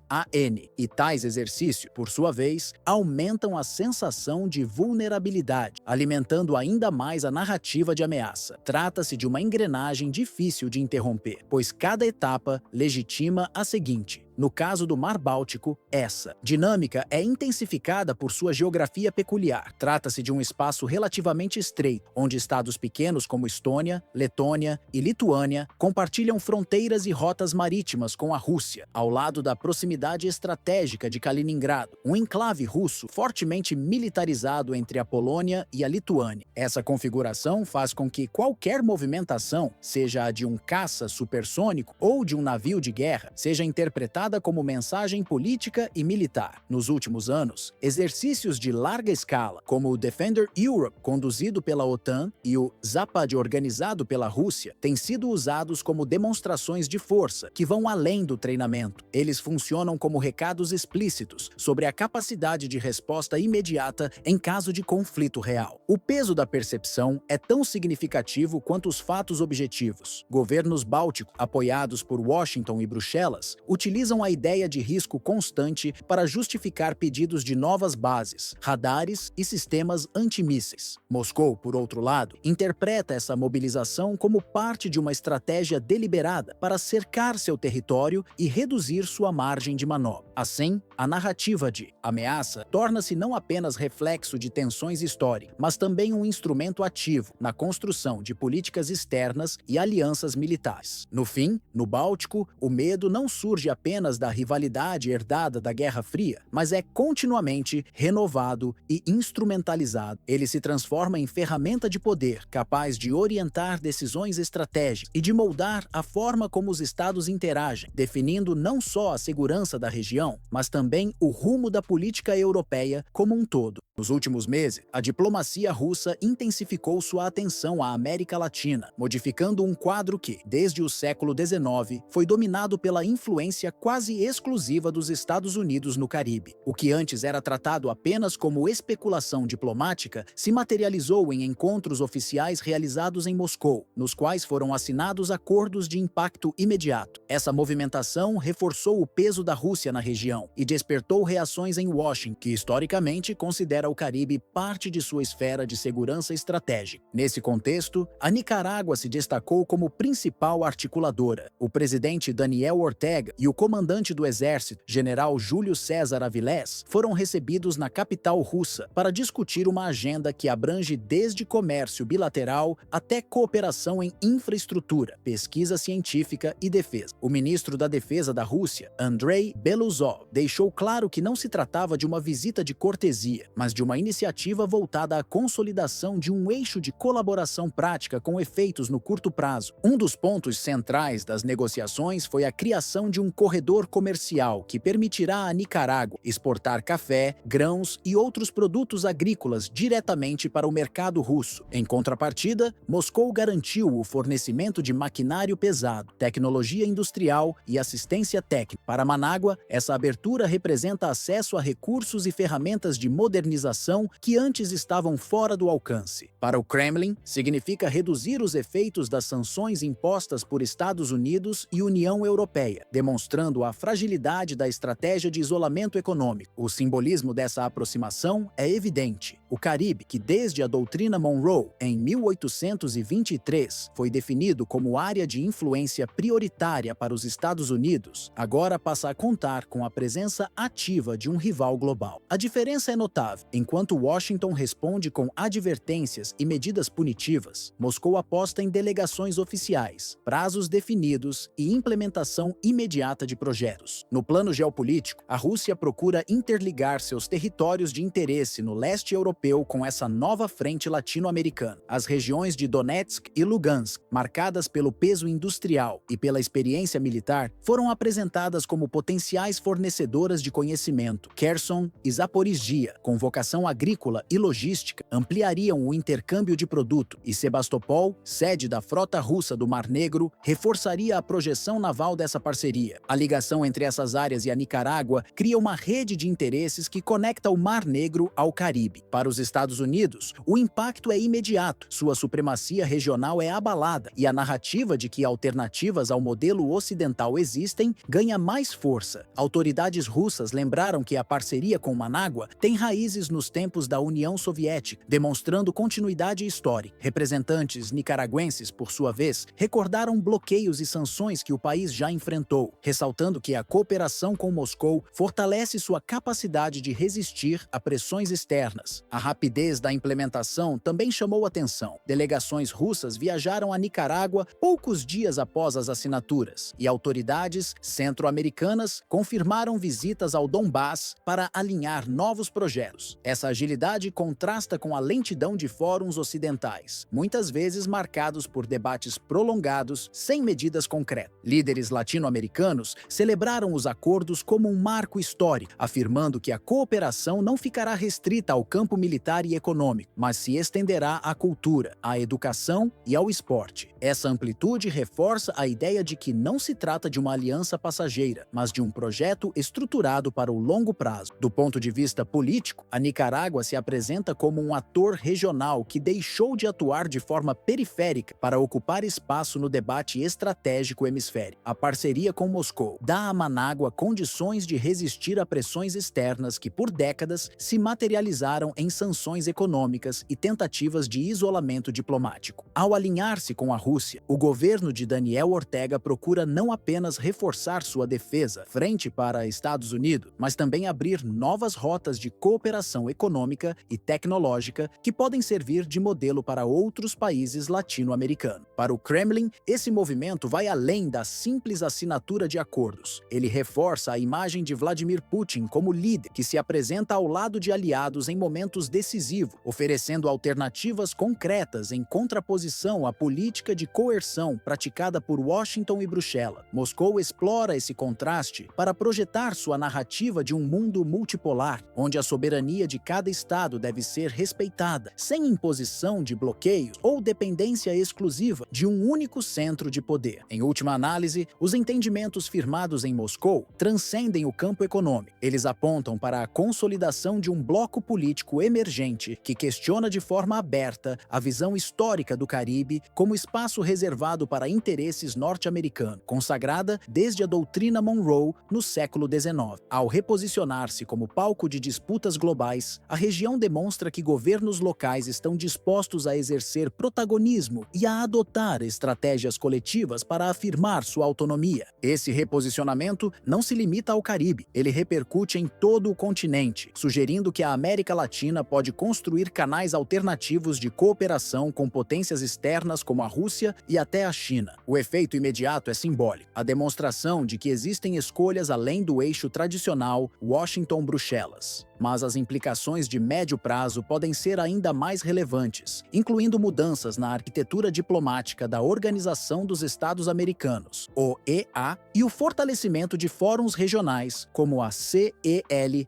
e tais exercícios, por sua vez, aumentam a sensação de vulnerabilidade, alimentando ainda mais a narrativa de ameaça. Trata-se de uma engrenagem difícil de interromper, pois cada etapa legitima a seguinte. No caso do Mar Báltico, essa dinâmica é intensificada por sua geografia peculiar. Trata-se de um espaço relativamente estreito, onde estados pequenos como Estônia, Letônia e Lituânia compartilham fronteiras e rotas marítimas com a Rússia, ao lado da proximidade estratégica de Kaliningrado, um enclave russo fortemente militarizado entre a Polônia e a Lituânia. Essa configuração faz com que qualquer movimentação, seja a de um caça supersônico ou de um navio de guerra, seja interpretada como mensagem política e militar. Nos últimos anos, exercícios de larga escala, como o Defender Europe, conduzido pela OTAN, e o Zapad, organizado pela Rússia, têm sido usados como demonstrações de força que vão além do treinamento. Eles funcionam como recados explícitos sobre a capacidade de resposta imediata em caso de conflito real. O peso da percepção é tão significativo quanto os fatos objetivos. Governos bálticos, apoiados por Washington e Bruxelas, utilizam a ideia de risco constante para justificar pedidos de novas bases, radares e sistemas antimísseis. Moscou, por outro lado, interpreta essa mobilização como parte de uma estratégia deliberada para cercar seu território e reduzir sua margem de manobra. Assim, a narrativa de ameaça torna-se não apenas reflexo de tensões históricas, mas também um instrumento ativo na construção de políticas externas e alianças militares. No fim, no Báltico, o medo não surge apenas da rivalidade herdada da Guerra Fria, mas é continuamente renovado e instrumentalizado. Ele se transforma em ferramenta de poder, capaz de orientar decisões estratégicas e de moldar a forma como os estados interagem, definindo não só a segurança da região, mas também o rumo da política europeia como um todo. Nos últimos meses, a diplomacia russa intensificou sua atenção à América Latina, modificando um quadro que, desde o século XIX, foi dominado pela influência quase exclusiva dos Estados Unidos no Caribe. O que antes era tratado apenas como especulação diplomática se materializou em encontros oficiais realizados em Moscou, nos quais foram assinados acordos de impacto imediato. Essa movimentação reforçou o peso da Rússia na região e despertou reações em Washington, que historicamente considera o Caribe parte de sua esfera de segurança estratégica. Nesse contexto, a Nicarágua se destacou como principal articuladora. O presidente Daniel Ortega e o comandante do exército, general Júlio César Avilés, foram recebidos na capital russa para discutir uma agenda que abrange desde comércio bilateral até cooperação em infraestrutura, pesquisa científica e defesa. O ministro da Defesa da Rússia, Andrei Beluzov, deixou claro que não se tratava de uma visita de cortesia, mas de uma iniciativa voltada à consolidação de um eixo de colaboração prática com efeitos no curto prazo. Um dos pontos centrais das negociações foi a criação de um corredor comercial que permitirá à Nicarágua exportar café, grãos e outros produtos agrícolas diretamente para o mercado russo. Em contrapartida, Moscou garantiu o fornecimento de maquinário pesado, tecnologia industrial e assistência técnica. Para Manágua, essa abertura representa acesso a recursos e ferramentas de modernização civilização que antes estavam fora do alcance. Para o Kremlin, significa reduzir os efeitos das sanções impostas por Estados Unidos e União Europeia, demonstrando a fragilidade da estratégia de isolamento econômico. O simbolismo dessa aproximação é evidente. O Caribe, que desde a doutrina Monroe, em 1823, foi definido como área de influência prioritária para os Estados Unidos, agora passa a contar com a presença ativa de um rival global. A diferença é notável. Enquanto Washington responde com advertências e medidas punitivas, Moscou aposta em delegações oficiais, prazos definidos e implementação imediata de projetos. No plano geopolítico, a Rússia procura interligar seus territórios de interesse no leste europeu com essa nova frente latino-americana. As regiões de Donetsk e Lugansk, marcadas pelo peso industrial e pela experiência militar, foram apresentadas como potenciais fornecedoras de conhecimento. Kherson e Zaporizhia, com vocação agrícola e logística, ampliariam o intercâmbio de produto, e Sebastopol, sede da frota russa do Mar Negro, reforçaria a projeção naval dessa parceria. A ligação entre essas áreas e a Nicarágua cria uma rede de interesses que conecta o Mar Negro ao Caribe. Para os Estados Unidos, o impacto é imediato, sua supremacia regional é abalada e a narrativa de que alternativas ao modelo ocidental existem ganha mais força. Autoridades russas lembraram que a parceria com Manágua tem raízes nos tempos da União Soviética, demonstrando continuidade histórica. Representantes nicaragüenses, por sua vez, recordaram bloqueios e sanções que o país já enfrentou, ressaltando que a cooperação com Moscou fortalece sua capacidade de resistir a pressões externas. A rapidez da implementação também chamou atenção. Delegações russas viajaram a Nicarágua poucos dias após as assinaturas, e autoridades centro-americanas confirmaram visitas ao Donbass para alinhar novos projetos. Essa agilidade contrasta com a lentidão de fóruns ocidentais, muitas vezes marcados por debates prolongados sem medidas concretas. Líderes latino-americanos celebraram os acordos como um marco histórico, afirmando que a cooperação não ficará restrita ao campo militar e econômico, mas se estenderá à cultura, à educação e ao esporte. Essa amplitude reforça a ideia de que não se trata de uma aliança passageira, mas de um projeto estruturado para o longo prazo. Do ponto de vista político, a Nicarágua se apresenta como um ator regional que deixou de atuar de forma periférica para ocupar espaço no debate estratégico hemisférico. A parceria com Moscou dá a Manágua condições de resistir a pressões externas que, por décadas, se materializaram em sanções econômicas e tentativas de isolamento diplomático. Ao alinhar-se com a Rússia, o governo de Daniel Ortega procura não apenas reforçar sua defesa frente para Estados Unidos, mas também abrir novas rotas de cooperação econômica e tecnológica que podem servir de modelo para outros países latino-americanos. Para o Kremlin, esse movimento vai além da simples assinatura de acordos. Ele reforça a imagem de Vladimir Putin como líder que se apresenta ao lado de aliados em momentos decisivos, oferecendo alternativas concretas em contraposição à política de coerção praticada por Washington e Bruxelas. Moscou explora esse contraste para projetar sua narrativa de um mundo multipolar, onde a soberania de cada estado deve ser respeitada, sem imposição de bloqueios ou dependência exclusiva de um único centro de poder. Em última análise, os entendimentos firmados em Moscou transcendem o campo econômico. Eles apontam para a consolidação de um bloco político emergente que questiona de forma aberta a visão histórica do Caribe como espaço reservado para interesses norte-americanos, consagrada desde a doutrina Monroe no século XIX. Ao reposicionar-se como palco de disputas globais, a região demonstra que governos locais estão dispostos a exercer protagonismo e a adotar estratégias coletivas para afirmar sua autonomia. Esse reposicionamento não se limita ao Caribe, ele repercute em todo o continente, sugerindo que a América Latina pode construir canais alternativos de cooperação com potências externas como a Rússia e até a China. O efeito imediato é simbólico, a demonstração de que existem escolhas além do eixo tradicional Washington-Bruxelas. Mas as implicações de médio prazo podem ser ainda mais relevantes, incluindo mudanças na arquitetura diplomática da Organização dos Estados Americanos, OEA, e o fortalecimento de fóruns regionais como a CELAC.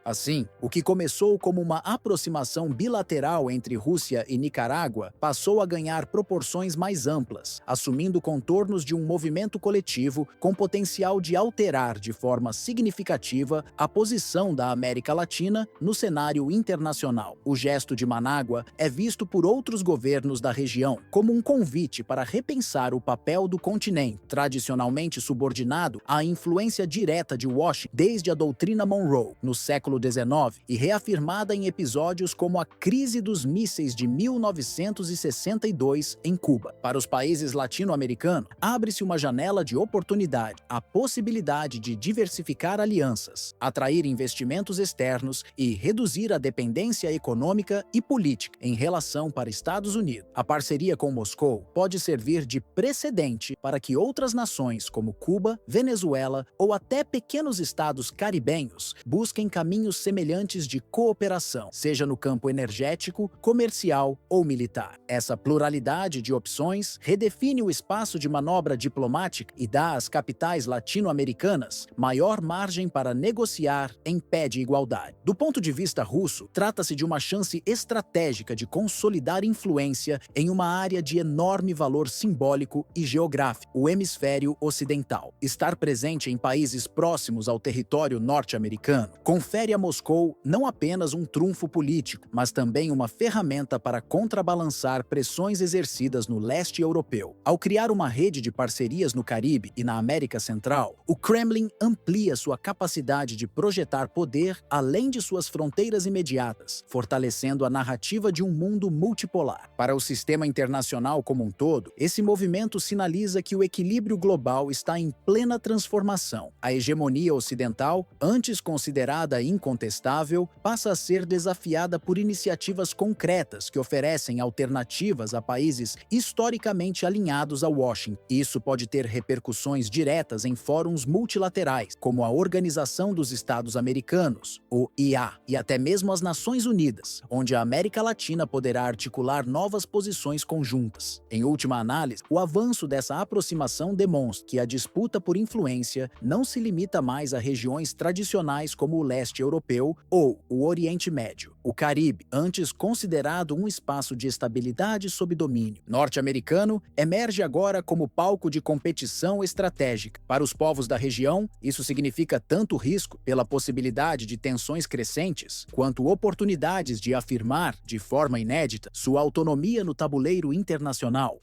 Assim, o que começou como uma aproximação bilateral entre Rússia e Nicarágua passou a ganhar proporções mais amplas, assumindo contornos de um movimento coletivo com potencial de alterar de forma significativa a posição da América Latina no cenário internacional. O gesto de Manágua é visto por outros governos da região como um convite para repensar o papel do continente, tradicionalmente subordinado à influência direta de Washington desde a doutrina Monroe, no século XIX, e reafirmada em episódios como a crise dos mísseis de 1962 em Cuba. Para os países latino-americanos, abre-se uma janela de oportunidade, a possibilidade de diversificar alianças, atrair investimentos externos e reduzir a dependência econômica e política em relação para Estados Unidos. A parceria com Moscou pode servir de precedente para que outras nações como Cuba, Venezuela ou até pequenos estados caribenhos busquem caminhos semelhantes de cooperação, seja no campo energético, comercial ou militar. Essa pluralidade de opções redefine o espaço de manobra diplomática e dá às capitais latino-americanas maior margem para negociar em pé de igualdade. Do ponto de vista russo, trata-se de uma chance estratégica de consolidar influência em uma área de enorme valor simbólico e geográfico, o hemisfério ocidental. Estar presente em países próximos ao território norte-americano confere a Moscou não apenas um trunfo político, mas também uma ferramenta para contrabalançar pressões exercidas no leste europeu. Ao criar uma rede de parcerias no Caribe e na América Central, o Kremlin amplia sua capacidade de projetar poder além de suas fronteiras imediatas, fortalecendo a narrativa de um mundo multipolar. Para o sistema internacional como um todo, esse movimento sinaliza que o equilíbrio global está em plena transformação. A hegemonia ocidental, antes considerada incontestável, passa a ser desafiada por iniciativas concretas que oferecem alternativas a países historicamente alinhados a Washington. Isso pode ter repercussões diretas em fóruns multilaterais, como a Organização dos Estados Americanos, OEA, e até mesmo as Nações Unidas, onde a América Latina poderá articular novas posições conjuntas. Em última análise, o avanço dessa aproximação demonstra que a disputa por influência não se limita mais a regiões tradicionais como o leste europeu ou o Oriente Médio. O Caribe, antes considerado um espaço de estabilidade sob domínio norte-americano, emerge agora como palco de competição estratégica. Para os povos da região, isso significa tanto risco pela possibilidade de tensões crescentes, quanto oportunidades de afirmar, de forma inédita, sua autonomia no tabuleiro internacional.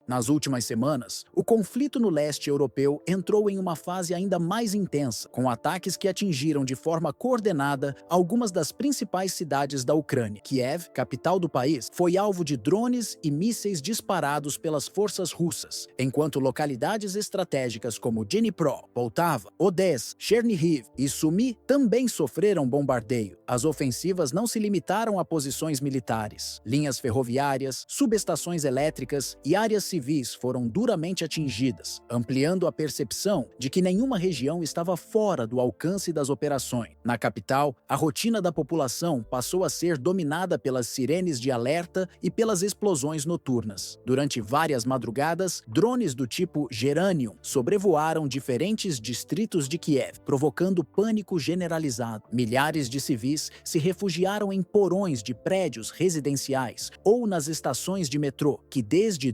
Nas últimas semanas, o conflito no leste europeu entrou em uma fase ainda mais intensa, com ataques que atingiram de forma coordenada algumas das principais cidades da Ucrânia. Kiev, capital do país, foi alvo de drones e mísseis disparados pelas forças russas, enquanto localidades estratégicas como Dnipro, Poltava, Odessa, Chernihiv e Sumy também sofreram bombardeio. As ofensivas não se limitaram a posições militares. Linhas ferroviárias, subestações elétricas e áreas civis foram duramente atingidas, ampliando a percepção de que nenhuma região estava fora do alcance das operações. Na capital, a rotina da população passou a ser dominada pelas sirenes de alerta e pelas explosões noturnas. Durante várias madrugadas, drones do tipo Geranium sobrevoaram diferentes distritos de Kiev, provocando pânico generalizado. Milhares de civis se refugiaram em porões de prédios residenciais ou nas estações de metrô, que desde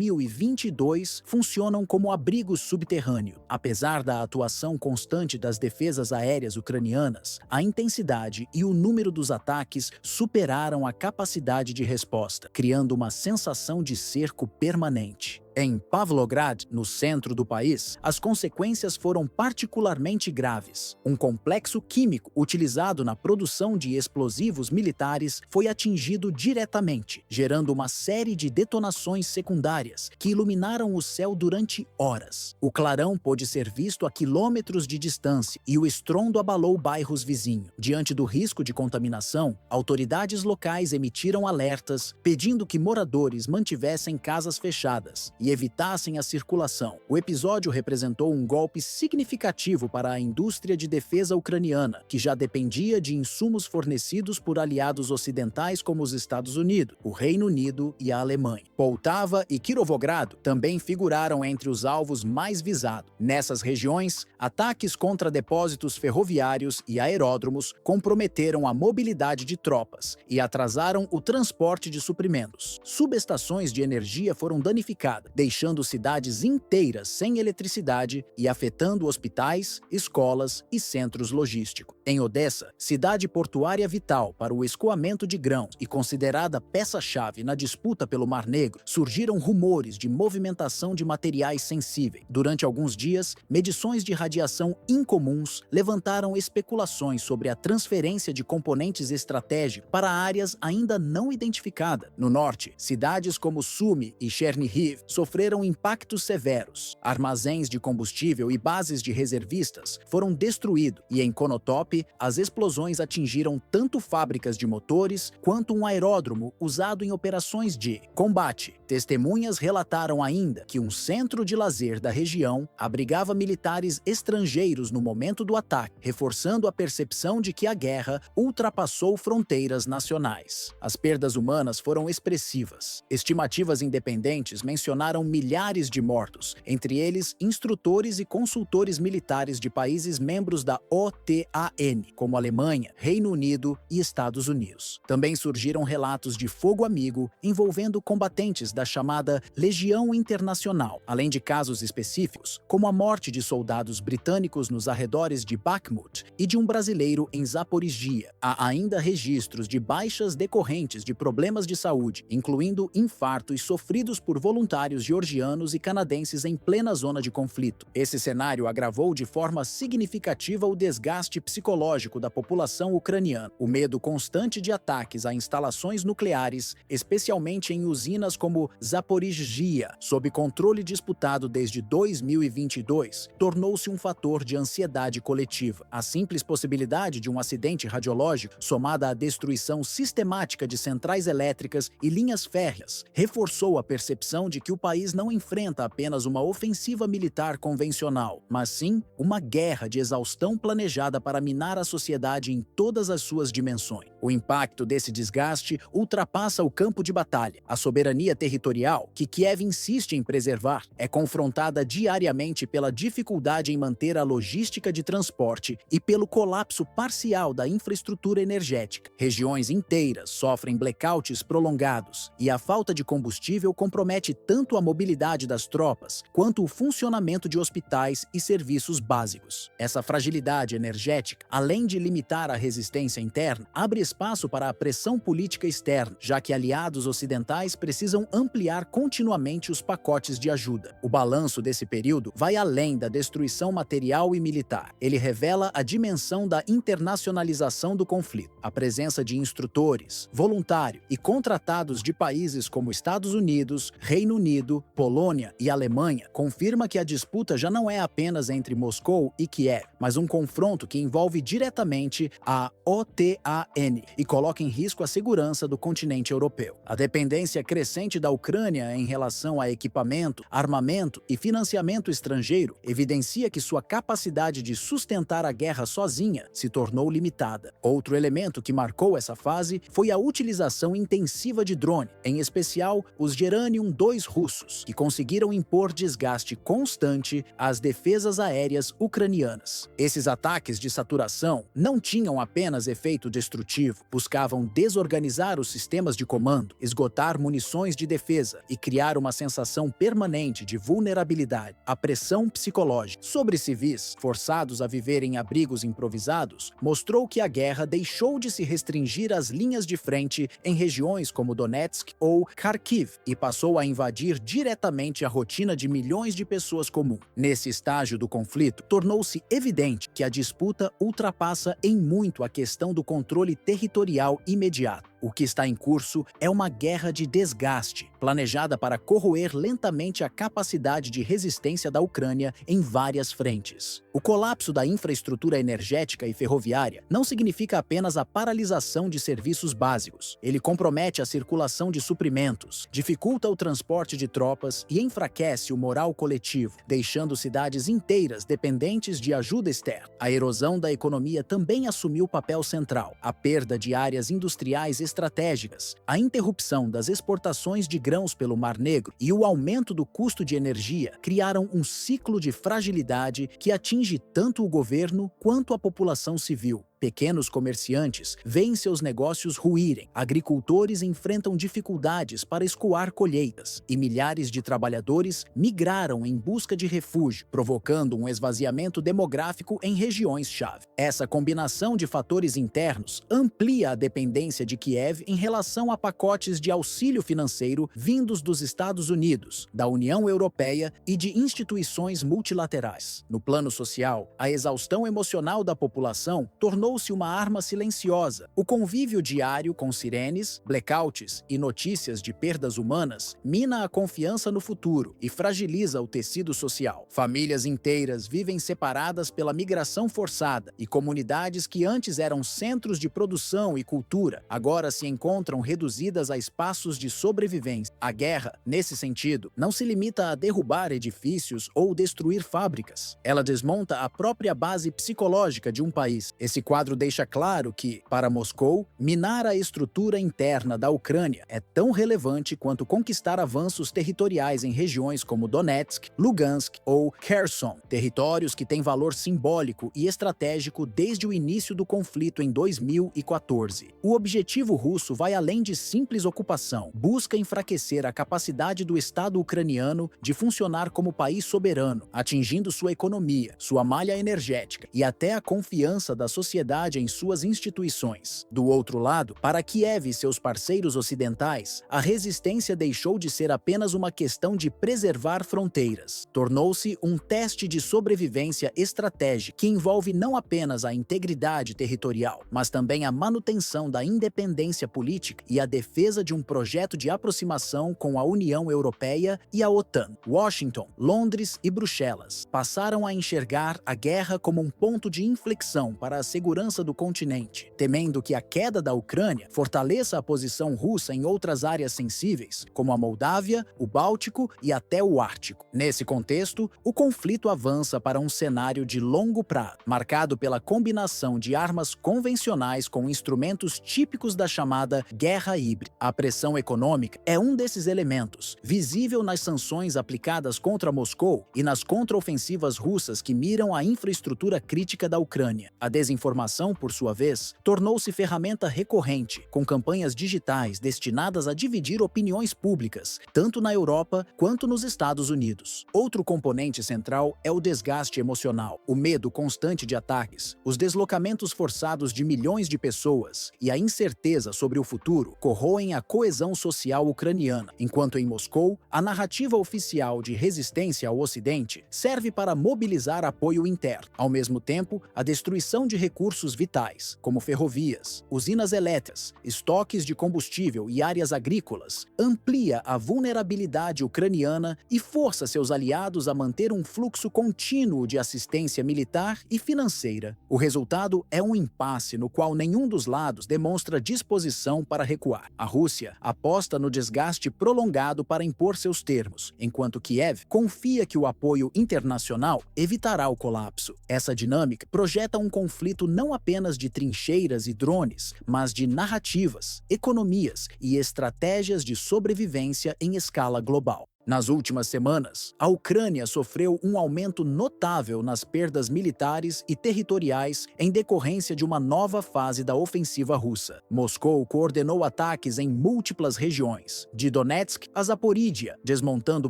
2022 funcionam como abrigos subterrâneos. Apesar da atuação constante das defesas aéreas ucranianas, a intensidade e o número dos ataques superaram a capacidade de resposta, criando uma sensação de cerco permanente. Em Pavlograd, no centro do país, as consequências foram particularmente graves. Um complexo químico utilizado na produção de explosivos militares foi atingido diretamente, gerando uma série de detonações secundárias que iluminaram o céu durante horas. O clarão pôde ser visto a quilômetros de distância e o estrondo abalou bairros vizinhos. Diante do risco de contaminação, autoridades locais emitiram alertas pedindo que moradores mantivessem casas fechadas e evitassem a circulação. O episódio representou um golpe significativo para a indústria de defesa ucraniana, que já dependia de insumos fornecidos por aliados ocidentais como os Estados Unidos, o Reino Unido e a Alemanha. Poltava e Kirovogrado também figuraram entre os alvos mais visados. Nessas regiões, ataques contra depósitos ferroviários e aeródromos comprometeram a mobilidade de tropas e atrasaram o transporte de suprimentos. Subestações de energia foram danificadas, deixando cidades inteiras sem eletricidade e afetando hospitais, escolas e centros logísticos. Em Odessa, cidade portuária vital para o escoamento de grãos e considerada peça-chave na disputa pelo Mar Negro, surgiram rumores de movimentação de materiais sensíveis. Durante alguns dias, medições de radiação incomuns levantaram especulações sobre a transferência de componentes estratégicos para áreas ainda não identificadas. No norte, cidades como Sumy e Chernihiv sofreram impactos severos. Armazéns de combustível e bases de reservistas foram destruídos e em Konotop, as explosões atingiram tanto fábricas de motores quanto um aeródromo usado em operações de combate. Testemunhas relataram ainda que um centro de lazer da região abrigava militares estrangeiros no momento do ataque, reforçando a percepção de que a guerra ultrapassou fronteiras nacionais. As perdas humanas foram expressivas. Estimativas independentes mencionaram milhares de mortos, entre eles instrutores e consultores militares de países membros da OTAN, como Alemanha, Reino Unido e Estados Unidos. Também surgiram relatos de fogo amigo envolvendo combatentes da chamada Legião Internacional, além de casos específicos, como a morte de soldados britânicos nos arredores de Bakhmut e de um brasileiro em Zaporizhia. Há ainda registros de baixas decorrentes de problemas de saúde, incluindo infartos sofridos por voluntários georgianos e canadenses em plena zona de conflito. Esse cenário agravou de forma significativa o desgaste psicológico da população ucraniana. O medo constante de ataques a instalações nucleares, especialmente em usinas como Zaporizhia, sob controle disputado desde 2022, tornou-se um fator de ansiedade coletiva. A simples possibilidade de um acidente radiológico, somada à destruição sistemática de centrais elétricas e linhas férreas, reforçou a percepção de que o país não enfrenta apenas uma ofensiva militar convencional, mas sim uma guerra de exaustão planejada para minar a sociedade em todas as suas dimensões. O impacto desse desgaste ultrapassa o campo de batalha. A soberania territorial, que Kiev insiste em preservar, é confrontada diariamente pela dificuldade em manter a logística de transporte e pelo colapso parcial da infraestrutura energética. Regiões inteiras sofrem blackouts prolongados e a falta de combustível compromete tanto a mobilidade das tropas quanto o funcionamento de hospitais e serviços básicos. Essa fragilidade energética, além de limitar a resistência interna, abre espaço para a pressão política externa, já que aliados ocidentais precisam ampliar continuamente os pacotes de ajuda. O balanço desse período vai além da destruição material e militar. Ele revela a dimensão da internacionalização do conflito. A presença de instrutores, voluntários e contratados de países como Estados Unidos, Reino Unido, Polônia e Alemanha confirma que a disputa já não é apenas entre Moscou e Kiev, mas um confronto que envolve diretamente a OTAN e coloca em risco a segurança do continente europeu. A dependência crescente da Ucrânia em relação a equipamento, armamento e financiamento estrangeiro evidencia que sua capacidade de sustentar a guerra sozinha se tornou limitada. Outro elemento que marcou essa fase foi a utilização intensiva de drone, em especial os Geranium-2 russos, que conseguiram impor desgaste constante às defesas aéreas ucranianas. Esses ataques de saturação não tinham apenas efeito destrutivo, buscavam desorganizar os sistemas de comando, esgotar munições de defesa e criar uma sensação permanente de vulnerabilidade. A pressão psicológica sobre civis, forçados a viver em abrigos improvisados, mostrou que a guerra deixou de se restringir às linhas de frente em regiões como Donetsk ou Kharkiv e passou a invadir diretamente a rotina de milhões de pessoas comuns. Nesse estágio do conflito, tornou-se evidente que a disputa ultrapassa em muito a questão do controle territorial imediato. O que está em curso é uma guerra de desgaste, planejada para corroer lentamente a capacidade de resistência da Ucrânia em várias frentes. O colapso da infraestrutura energética e ferroviária não significa apenas a paralisação de serviços básicos. Ele compromete a circulação de suprimentos, dificulta o transporte de tropas e enfraquece o moral coletivo, deixando cidades inteiras dependentes de ajuda externa. A erosão da economia também assumiu papel central. A perda de áreas industriais estratégicas, a interrupção das exportações de grãos pelo Mar Negro e o aumento do custo de energia criaram um ciclo de fragilidade que atinge tanto o governo quanto a população civil. Pequenos comerciantes veem seus negócios ruírem, agricultores enfrentam dificuldades para escoar colheitas e milhares de trabalhadores migraram em busca de refúgio, provocando um esvaziamento demográfico em regiões-chave. Essa combinação de fatores internos amplia a dependência de Kiev em relação a pacotes de auxílio financeiro vindos dos Estados Unidos, da União Europeia e de instituições multilaterais. No plano social, a exaustão emocional da população tornou-se uma arma silenciosa. O convívio diário com sirenes, blackouts e notícias de perdas humanas mina a confiança no futuro e fragiliza o tecido social. Famílias inteiras vivem separadas pela migração forçada e comunidades que antes eram centros de produção e cultura agora se encontram reduzidas a espaços de sobrevivência. A guerra, nesse sentido, não se limita a derrubar edifícios ou destruir fábricas. Ela desmonta a própria base psicológica de um país. Esse quadro deixa claro que, para Moscou, minar a estrutura interna da Ucrânia é tão relevante quanto conquistar avanços territoriais em regiões como Donetsk, Lugansk ou Kherson, territórios que têm valor simbólico e estratégico desde o início do conflito em 2014. O objetivo russo vai além de simples ocupação, busca enfraquecer a capacidade do Estado ucraniano de funcionar como país soberano, atingindo sua economia, sua malha energética e até a confiança da sociedade em suas instituições. Do outro lado, para Kiev e seus parceiros ocidentais, a resistência deixou de ser apenas uma questão de preservar fronteiras. Tornou-se um teste de sobrevivência estratégica que envolve não apenas a integridade territorial, mas também a manutenção da independência política e a defesa de um projeto de aproximação com a União Europeia e a OTAN. Washington, Londres e Bruxelas passaram a enxergar a guerra como um ponto de inflexão para a segurança do continente, temendo que a queda da Ucrânia fortaleça a posição russa em outras áreas sensíveis, como a Moldávia, o Báltico e até o Ártico. Nesse contexto, o conflito avança para um cenário de longo prazo, marcado pela combinação de armas convencionais com instrumentos típicos da chamada guerra híbrida. A pressão econômica é um desses elementos, visível nas sanções aplicadas contra Moscou e nas contraofensivas russas que miram a infraestrutura crítica da Ucrânia. A desinformação, por sua vez, tornou-se ferramenta recorrente, com campanhas digitais destinadas a dividir opiniões públicas, tanto na Europa quanto nos Estados Unidos. Outro componente central é o desgaste emocional, o medo constante de ataques, os deslocamentos forçados de milhões de pessoas e a incerteza sobre o futuro corroem a coesão social ucraniana, enquanto em Moscou, a narrativa oficial de resistência ao Ocidente serve para mobilizar apoio interno. Ao mesmo tempo, a destruição de recursos vitais, como ferrovias, usinas elétricas, estoques de combustível e áreas agrícolas, amplia a vulnerabilidade ucraniana e força seus aliados a manter um fluxo contínuo de assistência militar e financeira. O resultado é um impasse no qual nenhum dos lados demonstra disposição para recuar. A Rússia aposta no desgaste prolongado para impor seus termos, enquanto Kiev confia que o apoio internacional evitará o colapso. Essa dinâmica projeta um conflito não apenas de trincheiras e drones, mas de narrativas, economias e estratégias de sobrevivência em escala global. Nas últimas semanas, a Ucrânia sofreu um aumento notável nas perdas militares e territoriais em decorrência de uma nova fase da ofensiva russa. Moscou coordenou ataques em múltiplas regiões, de Donetsk a Zaporídia, desmontando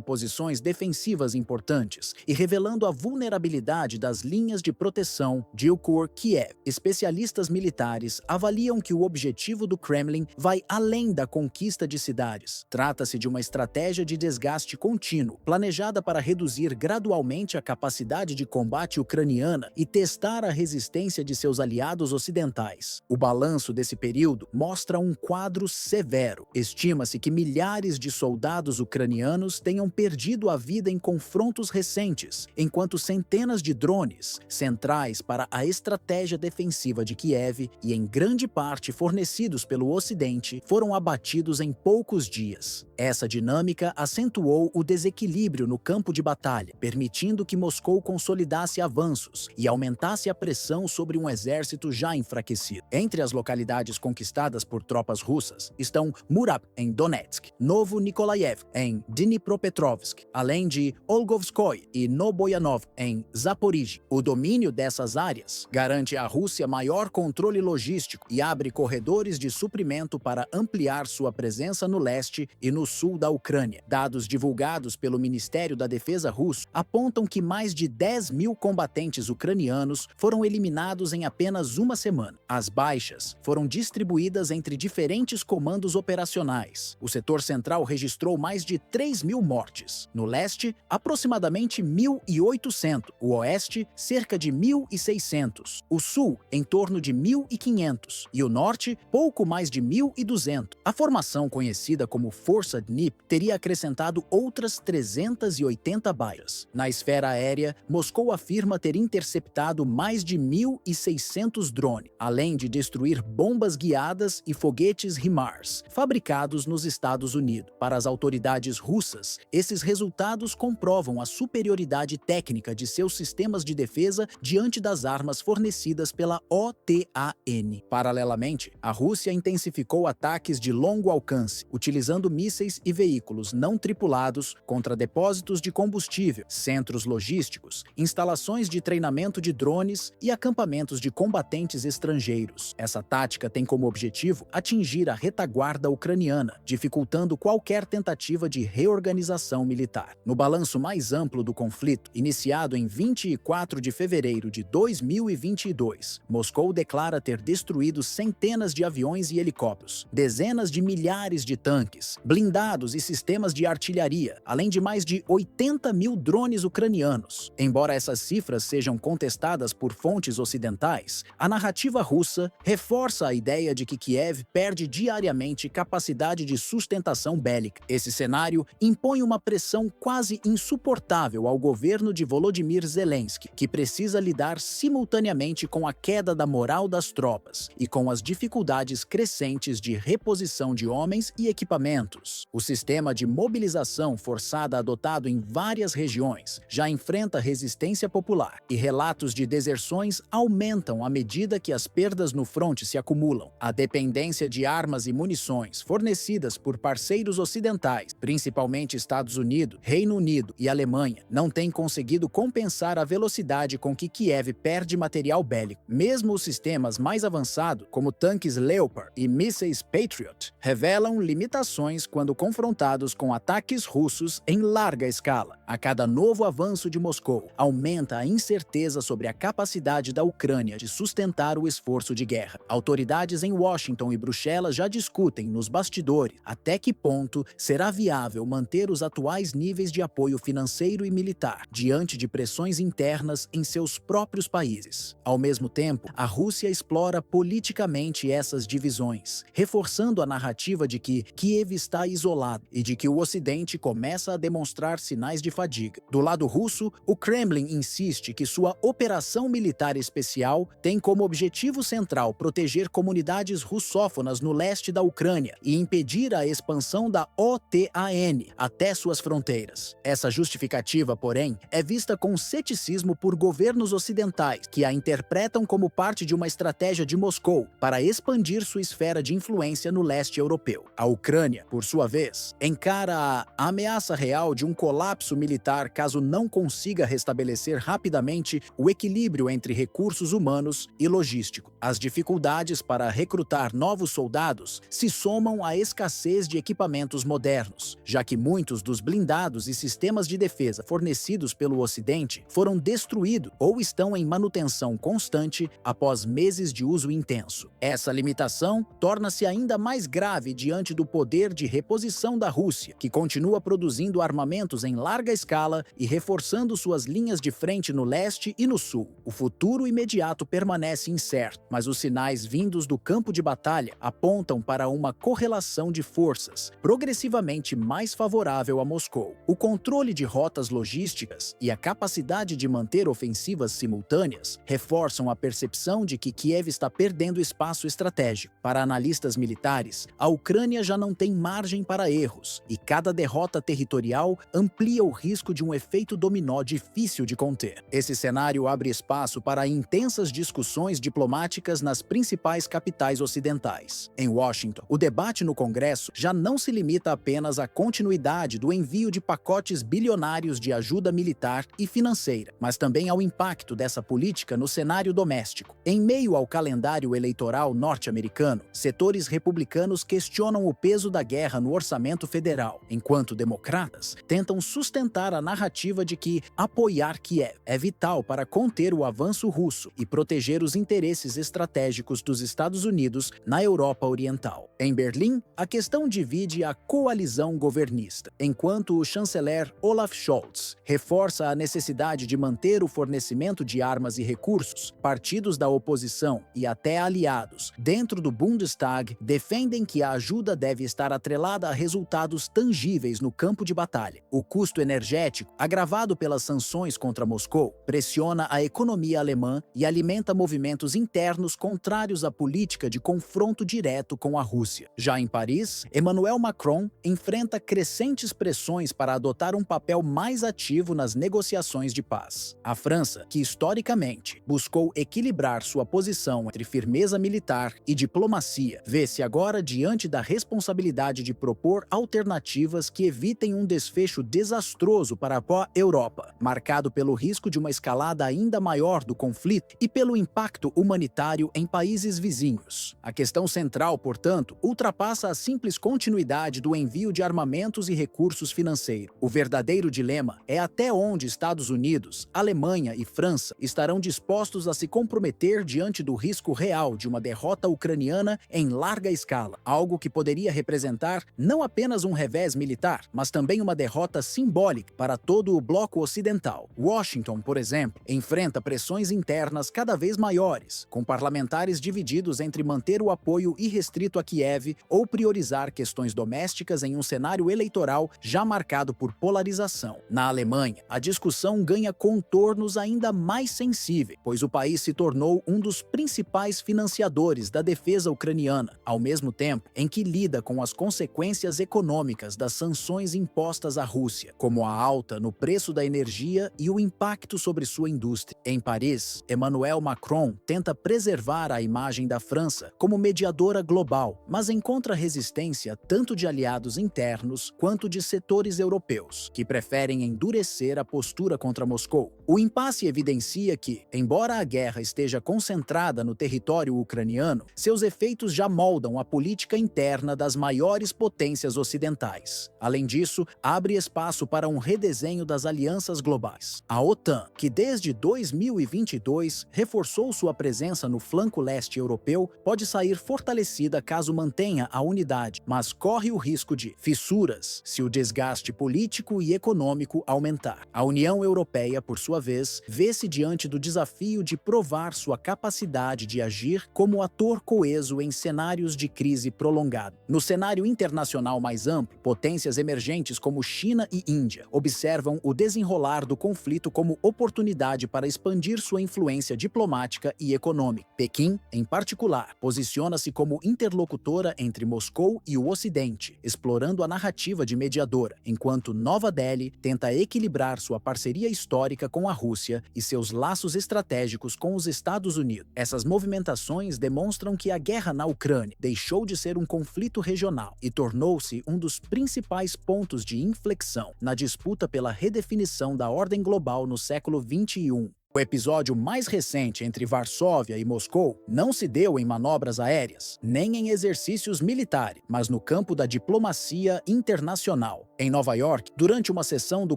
posições defensivas importantes e revelando a vulnerabilidade das linhas de proteção de Kiev. Especialistas militares avaliam que o objetivo do Kremlin vai além da conquista de cidades. Trata-se de uma estratégia de desgaste desgaste contínuo, planejada para reduzir gradualmente a capacidade de combate ucraniana e testar a resistência de seus aliados ocidentais. O balanço desse período mostra um quadro severo. Estima-se que milhares de soldados ucranianos tenham perdido a vida em confrontos recentes, enquanto centenas de drones, centrais para a estratégia defensiva de Kiev e em grande parte fornecidos pelo Ocidente, foram abatidos em poucos dias. Essa dinâmica acentuou o desequilíbrio no campo de batalha, permitindo que Moscou consolidasse avanços e aumentasse a pressão sobre um exército já enfraquecido. Entre as localidades conquistadas por tropas russas estão Murad, em Donetsk, Novo Nikolaev, em Dnipropetrovsk, além de Olgovskoye e Novoyanov, em Zaporizhzhia. O domínio dessas áreas garante à Rússia maior controle logístico e abre corredores de suprimento para ampliar sua presença no leste e no sul da Ucrânia. Dados divulgados pelo Ministério da Defesa russo apontam que mais de 10.000 combatentes ucranianos foram eliminados em apenas uma semana. As baixas foram distribuídas entre diferentes comandos operacionais. O setor central registrou mais de 3.000 mortes. No leste, aproximadamente 1.800. O oeste, cerca de 1.600. O sul, em torno de 1.500. E o norte, pouco mais de 1.200. A formação conhecida como Força Dnipro teria acrescentado outras 380 baixas. Na esfera aérea, Moscou afirma ter interceptado mais de 1.600 drones, além de destruir bombas guiadas e foguetes HIMARS, fabricados nos Estados Unidos. Para as autoridades russas, esses resultados comprovam a superioridade técnica de seus sistemas de defesa diante das armas fornecidas pela OTAN. Paralelamente, a Rússia intensificou ataques de longo alcance, utilizando mísseis e veículos não tripulados contra depósitos de combustível, centros logísticos, instalações de treinamento de drones e acampamentos de combatentes estrangeiros. Essa tática tem como objetivo atingir a retaguarda ucraniana, dificultando qualquer tentativa de reorganização militar. No balanço mais amplo do conflito, iniciado em 24 de fevereiro de 2022, Moscou declara ter destruído centenas de aviões e helicópteros, dezenas de milhares de tanques, blindados e sistemas de artilharia, além de mais de 80.000 drones ucranianos. Embora essas cifras sejam contestadas por fontes ocidentais, a narrativa russa reforça a ideia de que Kiev perde diariamente capacidade de sustentação bélica. Esse cenário impõe uma pressão quase insuportável ao governo de Volodymyr Zelensky, que precisa lidar simultaneamente com a queda da moral das tropas e com as dificuldades crescentes de reposição de homens e equipamentos. O sistema de mobilização forçada adotado em várias regiões já enfrenta resistência popular, e relatos de deserções aumentam à medida que as perdas no fronte se acumulam. A dependência de armas e munições fornecidas por parceiros ocidentais, principalmente Estados Unidos, Reino Unido e Alemanha, não tem conseguido compensar a velocidade com que Kiev perde material bélico. Mesmo os sistemas mais avançados, como tanques Leopard e mísseis Patriot, revelam limitações quando confrontados com ataques russos em larga escala. A cada novo avanço de Moscou, aumenta a incerteza sobre a capacidade da Ucrânia de sustentar o esforço de guerra. Autoridades em Washington e Bruxelas já discutem nos bastidores até que ponto será viável manter os atuais níveis de apoio financeiro e militar diante de pressões internas em seus próprios países. Ao mesmo tempo, a Rússia explora politicamente essas divisões, reforçando a narrativa de que Kiev está isolado e de que o Ocidente começa a demonstrar sinais de fadiga. Do lado russo, o Kremlin insiste que sua operação militar especial tem como objetivo central proteger comunidades russófonas no leste da Ucrânia e impedir a expansão da OTAN até suas fronteiras. Essa justificativa, porém, é vista com ceticismo por governos ocidentais, que a interpretam como parte de uma estratégia de Moscou para expandir sua esfera de influência no leste europeu. A Ucrânia, por sua vez, encara a ameaça real de um colapso militar caso não consiga restabelecer rapidamente o equilíbrio entre recursos humanos e logístico. As dificuldades para recrutar novos soldados se somam à escassez de equipamentos modernos, já que muitos dos blindados e sistemas de defesa fornecidos pelo Ocidente foram destruídos ou estão em manutenção constante após meses de uso intenso. Essa limitação torna-se ainda mais grave diante do poder de reposição da Rússia, que continua continua produzindo armamentos em larga escala e reforçando suas linhas de frente no leste e no sul. O futuro imediato permanece incerto, mas os sinais vindos do campo de batalha apontam para uma correlação de forças progressivamente mais favorável a Moscou. O controle de rotas logísticas e a capacidade de manter ofensivas simultâneas reforçam a percepção de que Kiev está perdendo espaço estratégico. Para analistas militares, a Ucrânia já não tem margem para erros, e cada derrota territorial amplia o risco de um efeito dominó difícil de conter. Esse cenário abre espaço para intensas discussões diplomáticas nas principais capitais ocidentais. Em Washington, o debate no Congresso já não se limita apenas à continuidade do envio de pacotes bilionários de ajuda militar e financeira, mas também ao impacto dessa política no cenário doméstico. Em meio ao calendário eleitoral norte-americano, setores republicanos questionam o peso da guerra no orçamento federal, enquanto democratas tentam sustentar a narrativa de que apoiar Kiev é vital para conter o avanço russo e proteger os interesses estratégicos dos Estados Unidos na Europa Oriental. Em Berlim, a questão divide a coalizão governista, enquanto o chanceler Olaf Scholz reforça a necessidade de manter o fornecimento de armas e recursos. Partidos da oposição e até aliados dentro do Bundestag defendem que a ajuda deve estar atrelada a resultados tangíveis no campo de batalha. O custo energético, agravado pelas sanções contra Moscou, pressiona a economia alemã e alimenta movimentos internos contrários à política de confronto direto com a Rússia. Já em Paris, Emmanuel Macron enfrenta crescentes pressões para adotar um papel mais ativo nas negociações de paz. A França, que historicamente buscou equilibrar sua posição entre firmeza militar e diplomacia, vê-se agora diante da responsabilidade de propor alternativas que evitem um desfecho desastroso para a Europa, marcado pelo risco de uma escalada ainda maior do conflito e pelo impacto humanitário em países vizinhos. A questão central, portanto, ultrapassa a simples continuidade do envio de armamentos e recursos financeiros. O verdadeiro dilema é até onde Estados Unidos, Alemanha e França estarão dispostos a se comprometer diante do risco real de uma derrota ucraniana em larga escala, algo que poderia representar não apenas um revés militar, mas também uma derrota simbólica para todo o bloco ocidental. Washington, por exemplo, enfrenta pressões internas cada vez maiores, com parlamentares divididos entre manter o apoio irrestrito a Kiev ou priorizar questões domésticas em um cenário eleitoral já marcado por polarização. Na Alemanha, a discussão ganha contornos ainda mais sensíveis, pois o país se tornou um dos principais financiadores da defesa ucraniana, ao mesmo tempo em que lida com as consequências econômicas das sanções impostas à Rússia, como a alta no preço da energia e o impacto sobre sua indústria. Em Paris, Emmanuel Macron tenta preservar a imagem da França como mediadora global, mas encontra resistência tanto de aliados internos quanto de setores europeus, que preferem endurecer a postura contra Moscou. O impasse evidencia que, embora a guerra esteja concentrada no território ucraniano, seus efeitos já moldam a política interna das maiores potências ocidentais. Além disso, abre espaço para um redesenho das alianças globais. A OTAN, que desde 2022 reforçou sua presença no flanco leste europeu, pode sair fortalecida caso mantenha a unidade, mas corre o risco de fissuras se o desgaste político e econômico aumentar. A União Europeia, por sua vez, vê-se diante do desafio de provar sua capacidade de agir como ator coeso em cenários de crise prolongada. No cenário internacional mais amplo, potências emergentes como China e Índia observam o desenrolar do conflito como oportunidade para expandir sua influência diplomática e econômica. Pequim, em particular, posiciona-se como interlocutora entre Moscou e o Ocidente, explorando a narrativa de mediadora, enquanto Nova Delhi tenta equilibrar sua parceria histórica com a Rússia e seus laços estratégicos com os Estados Unidos. Essas movimentações demonstram que a guerra na Ucrânia deixou de ser um conflito regional e tornou-se um dos principais pontos de inflexão na disputa pela redefinição da ordem global no século XXI. O episódio mais recente entre Varsóvia e Moscou não se deu em manobras aéreas, nem em exercícios militares, mas no campo da diplomacia internacional. Em Nova York, durante uma sessão do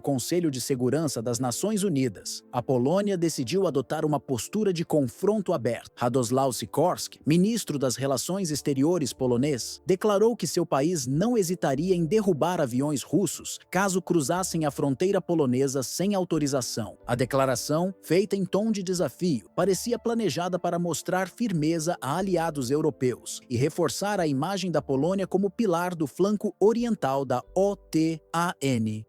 Conselho de Segurança das Nações Unidas, a Polônia decidiu adotar uma postura de confronto aberto. Radosław Sikorski, ministro das Relações Exteriores polonês, declarou que seu país não hesitaria em derrubar aviões russos caso cruzassem a fronteira polonesa sem autorização. A declaração, feita em tom de desafio, parecia planejada para mostrar firmeza a aliados europeus e reforçar a imagem da Polônia como pilar do flanco oriental da OTAN.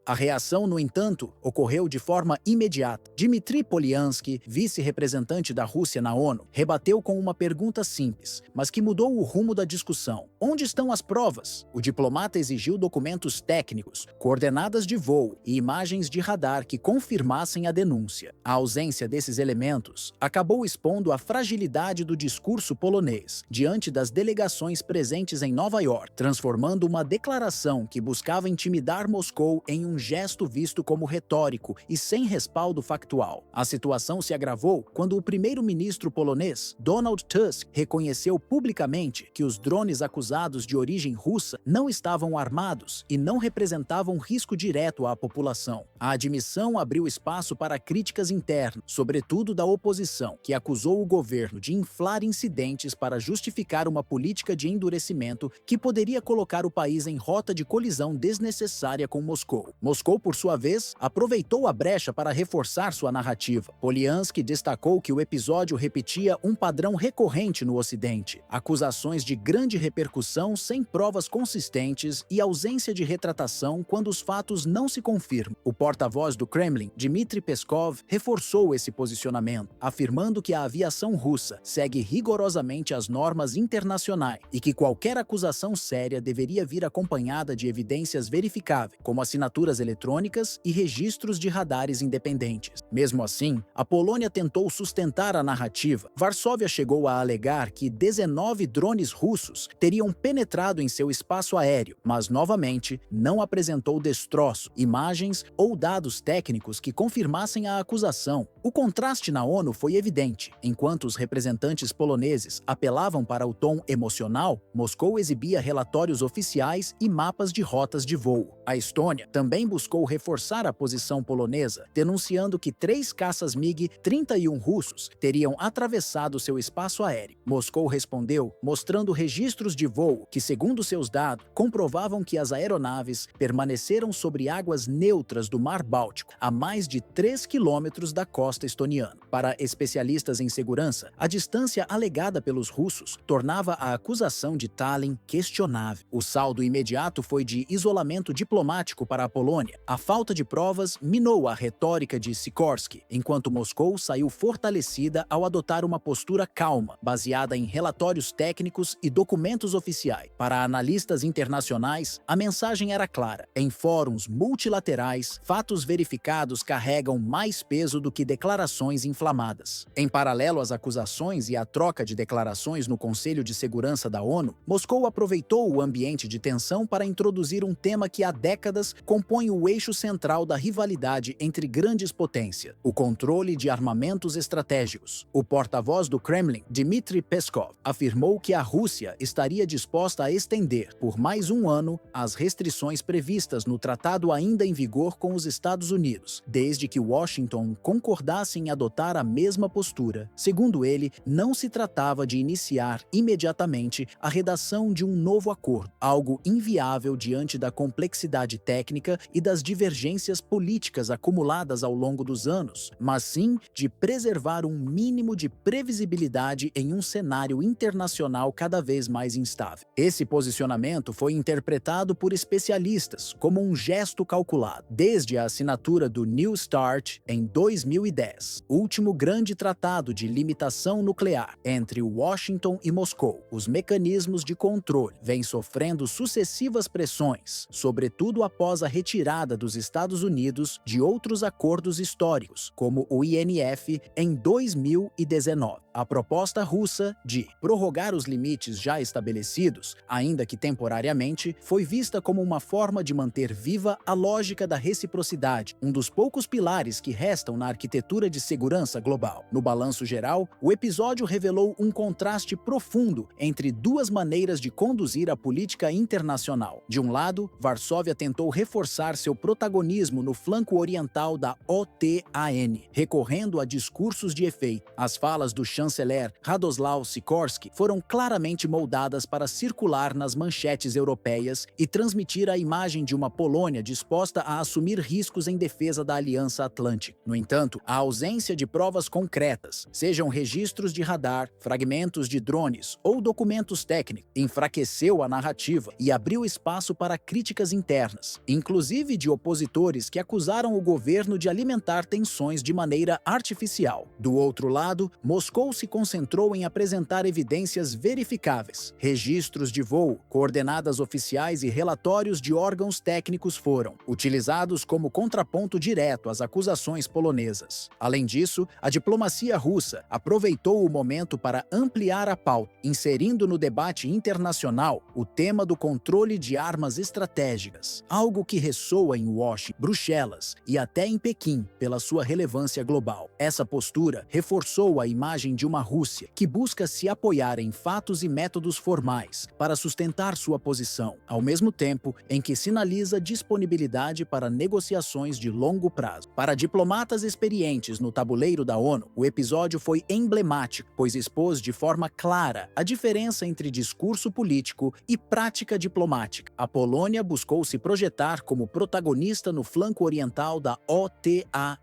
A reação, no entanto, ocorreu de forma imediata. Dmitry Polyansky, vice-representante da Rússia na ONU, rebateu com uma pergunta simples, mas que mudou o rumo da discussão. Onde estão as provas? O diplomata exigiu documentos técnicos, coordenadas de voo e imagens de radar que confirmassem a denúncia. A ausência desses elementos acabou expondo a fragilidade do discurso polonês diante das delegações presentes em Nova York, transformando uma declaração que buscava intimidar Moscou em um gesto visto como retórico e sem respaldo factual. A situação se agravou quando o primeiro-ministro polonês, Donald Tusk, reconheceu publicamente que os drones acusados de origem russa não estavam armados e não representavam risco direto à população. A admissão abriu espaço para críticas internas, sobretudo da oposição, que acusou o governo de inflar incidentes para justificar uma política de endurecimento que poderia colocar o país em rota de colisão desnecessária com Moscou. Moscou, por sua vez, aproveitou a brecha para reforçar sua narrativa. Polyansky destacou que o episódio repetia um padrão recorrente no Ocidente: acusações de grande repercussão sem provas consistentes e ausência de retratação quando os fatos não se confirmam. O porta-voz do Kremlin, Dmitry Peskov, reforçou esse posicionamento, afirmando que a aviação russa segue rigorosamente as normas internacionais e que qualquer acusação séria deveria vir acompanhada de evidências verificáveis, como assinaturas eletrônicas e registros de radares independentes. Mesmo assim, a Polônia tentou sustentar a narrativa. Varsóvia chegou a alegar que 19 drones russos teriam penetrado em seu espaço aéreo, mas novamente não apresentou destroço, imagens ou dados técnicos que confirmassem a acusação. O contraste na ONU foi evidente. Enquanto os representantes poloneses apelavam para o tom emocional, Moscou exibia relatórios oficiais e mapas de rotas de voo. A Estônia também buscou reforçar a posição polonesa, denunciando que 3 caças MiG-31 russos teriam atravessado seu espaço aéreo. Moscou respondeu, mostrando registros de voo que, segundo seus dados, comprovavam que as aeronaves permaneceram sobre águas neutras do Mar Báltico, a mais de 3 quilômetros da costa estoniana. Para especialistas em segurança, a distância alegada pelos russos tornava a acusação de Tallinn questionável. O saldo imediato foi de isolamento diplomático para a Polônia. A falta de provas minou a retórica de Sikorski, enquanto Moscou saiu fortalecida ao adotar uma postura calma, baseada em relatórios técnicos e documentos oficiais. Para analistas internacionais, a mensagem era clara. Em fóruns multilaterais, fatos verificados carregam mais peso do que declarações inflamadas. Em paralelo às acusações e à troca de declarações no Conselho de Segurança da ONU, Moscou aproveitou o ambiente de tensão para introduzir um tema que há décadas compõe o eixo central da rivalidade entre grandes potências: o controle de armamentos estratégicos. O porta-voz do Kremlin, Dmitry Peskov, afirmou que a Rússia estaria disposta a estender, por mais um ano, as restrições previstas no tratado ainda em vigor com os Estados Unidos, desde que Washington concordasse em adotar a mesma postura. Segundo ele, não se tratava de iniciar imediatamente a redação de um novo acordo, algo inviável diante da complexidade técnica e das divergências políticas acumuladas ao longo dos anos, mas sim de preservar um mínimo de previsibilidade em um cenário internacional cada vez mais instável. Esse posicionamento foi interpretado por especialistas como um gesto calculado. Desde a assinatura do New START em 2010, último grande tratado de limitação nuclear entre Washington e Moscou, os mecanismos de controle vêm sofrendo sucessivas pressões, sobretudo após a retirada dos Estados Unidos de outros acordos históricos, como o INF em 2019. A proposta russa de prorrogar os limites já estabelecidos, ainda que temporariamente, foi vista como uma forma de manter viva a lógica da reciprocidade, um dos poucos pilares que restam na arquitetura de segurança global. No balanço geral, o episódio revelou um contraste profundo entre duas maneiras de conduzir a política internacional. De um lado, Varsóvia Varsóvia tentou reforçar seu protagonismo no flanco oriental da OTAN, recorrendo a discursos de efeito. As falas do chanceler Radoslaw Sikorski foram claramente moldadas para circular nas manchetes europeias e transmitir a imagem de uma Polônia disposta a assumir riscos em defesa da Aliança Atlântica. No entanto, a ausência de provas concretas, sejam registros de radar, fragmentos de drones ou documentos técnicos, enfraqueceu a narrativa e abriu espaço para críticas internas, inclusive de opositores que acusaram o governo de alimentar tensões de maneira artificial. Do outro lado, Moscou se concentrou em apresentar evidências verificáveis. Registros de voo, coordenadas oficiais e relatórios de órgãos técnicos foram utilizados como contraponto direto às acusações polonesas. Além disso, a diplomacia russa aproveitou o momento para ampliar a pauta, inserindo no debate internacional o tema do controle de armas estratégicas, algo que ressoa em Washington, Bruxelas e até em Pequim pela sua relevância global. Essa postura reforçou a imagem de uma Rússia que busca se apoiar em fatos e métodos formais para sustentar sua posição, ao mesmo tempo em que sinaliza disponibilidade para negociações de longo prazo. Para diplomatas experientes no tabuleiro da ONU, o episódio foi emblemático, pois expôs de forma clara a diferença entre discurso político e prática diplomática. A Polônia buscou se projetar como protagonista no flanco oriental da OTAN,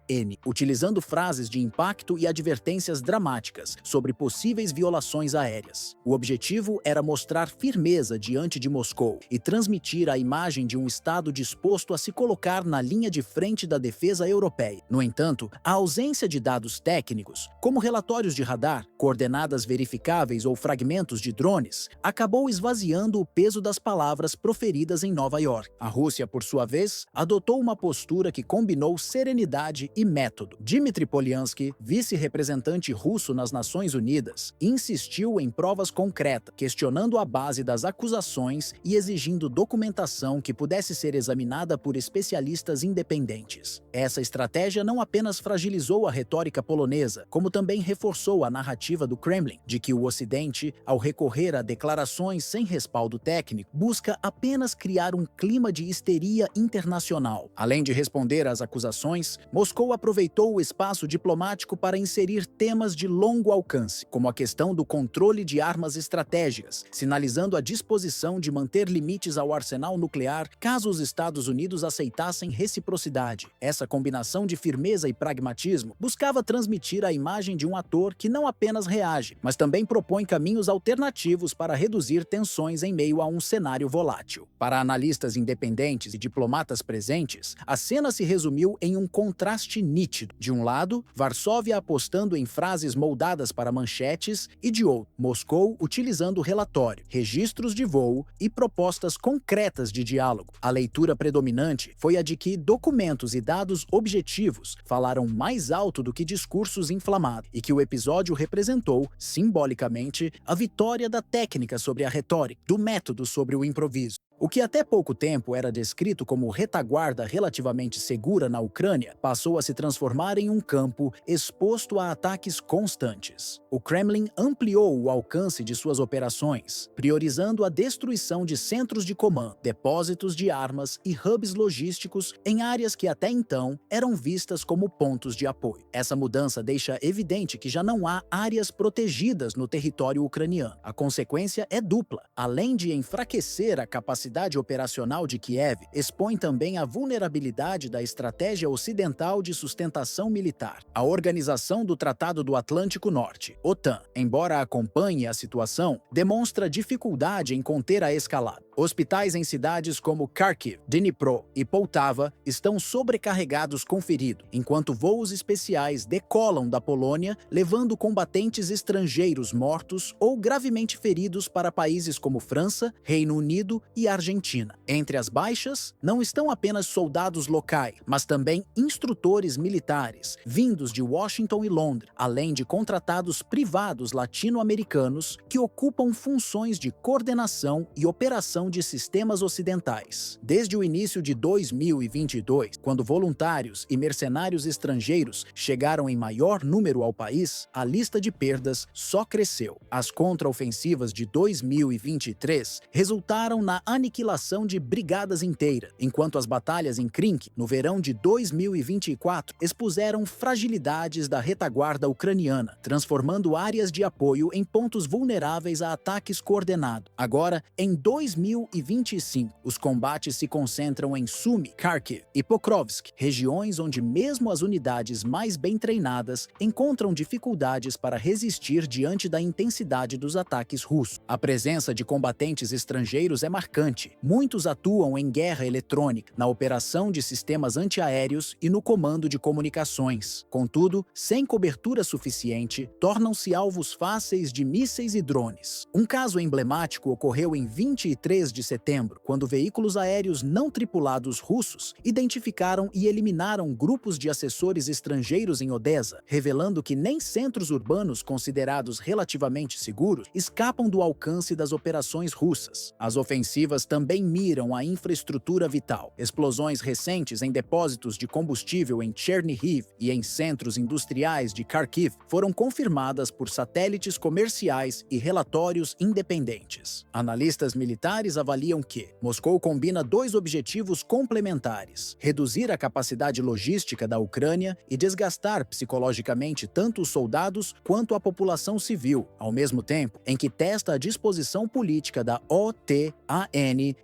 utilizando frases de impacto e advertências dramáticas sobre possíveis violações aéreas. O objetivo era mostrar firmeza diante de Moscou e transmitir a imagem de um Estado disposto a se colocar na linha de frente da defesa europeia. No entanto, a ausência de dados técnicos, como relatórios de radar, coordenadas verificáveis ou fragmentos de drones, acabou esvaziando o peso das palavras proferidas em Nova York. A Rússia, por sua vez, adotou uma postura que combinou serenidade e método. Dmitry Polyansky, vice-representante russo nas Nações Unidas, insistiu em provas concretas, questionando a base das acusações e exigindo documentação que pudesse ser examinada por especialistas independentes. Essa estratégia não apenas fragilizou a retórica polonesa, como também reforçou a narrativa do Kremlin, de que o Ocidente, ao recorrer a declarações sem respaldo técnico, busca apenas criar um clima de histeria internacional. Além de responder às acusações, Moscou aproveitou o espaço diplomático para inserir temas de longo alcance, como a questão do controle de armas estratégicas, sinalizando a disposição de manter limites ao arsenal nuclear caso os Estados Unidos aceitassem reciprocidade. Essa combinação de firmeza e pragmatismo buscava transmitir a imagem de um ator que não apenas reage, mas também propõe caminhos alternativos para reduzir tensões em meio a um cenário volátil. Para analistas independentes e diplomatas presentes, a cena se resumiu em um contraste nítido. De um lado, Varsóvia apostando em frases moldadas para manchetes e de outro, Moscou utilizando relatório, registros de voo e propostas concretas de diálogo. A leitura predominante foi a de que documentos e dados objetivos falaram mais alto do que discursos inflamados e que o episódio representou, simbolicamente, a vitória da técnica sobre a retórica, do método sobre o improviso. O que até pouco tempo era descrito como retaguarda relativamente segura na Ucrânia passou a se transformar em um campo exposto a ataques constantes. O Kremlin ampliou o alcance de suas operações, priorizando a destruição de centros de comando, depósitos de armas e hubs logísticos em áreas que até então eram vistas como pontos de apoio. Essa mudança deixa evidente que já não há áreas protegidas no território ucraniano. A consequência é dupla. Além de enfraquecer a capacidade operacional de Kiev, expõe também a vulnerabilidade da estratégia ocidental de sustentação militar. A Organização do Tratado do Atlântico Norte, OTAN, embora acompanhe a situação, demonstra dificuldade em conter a escalada. Hospitais em cidades como Kharkiv, Dnipro e Poltava estão sobrecarregados com feridos, enquanto voos especiais decolam da Polônia, levando combatentes estrangeiros mortos ou gravemente feridos para países como França, Reino Unido e Argentina. Entre as baixas, não estão apenas soldados locais, mas também instrutores militares, vindos de Washington e Londres, além de contratados privados latino-americanos que ocupam funções de coordenação e operação utilização de sistemas ocidentais. Desde o início de 2022, quando voluntários e mercenários estrangeiros chegaram em maior número ao país, a lista de perdas só cresceu. As contraofensivas de 2023 resultaram na aniquilação de brigadas inteiras, enquanto as batalhas em Krink, no verão de 2024, expuseram fragilidades da retaguarda ucraniana, transformando áreas de apoio em pontos vulneráveis a ataques coordenados. Agora, em 2025, os combates se concentram em Sumy, Kharkiv e Pokrovsk, regiões onde mesmo as unidades mais bem treinadas encontram dificuldades para resistir diante da intensidade dos ataques russos. A presença de combatentes estrangeiros é marcante. Muitos atuam em guerra eletrônica, na operação de sistemas antiaéreos e no comando de comunicações. Contudo, sem cobertura suficiente, tornam-se alvos fáceis de mísseis e drones. Um caso emblemático ocorreu em 23 de setembro, quando veículos aéreos não tripulados russos identificaram e eliminaram grupos de assessores estrangeiros em Odessa, revelando que nem centros urbanos considerados relativamente seguros escapam do alcance das operações russas. As ofensivas também miram a infraestrutura vital. Explosões recentes em depósitos de combustível em Chernihiv e em centros industriais de Kharkiv foram confirmadas por satélites comerciais e relatórios independentes. Analistas militares avaliam que Moscou combina dois objetivos complementares: reduzir a capacidade logística da Ucrânia e desgastar psicologicamente tanto os soldados quanto a população civil, ao mesmo tempo em que testa a disposição política da OTAN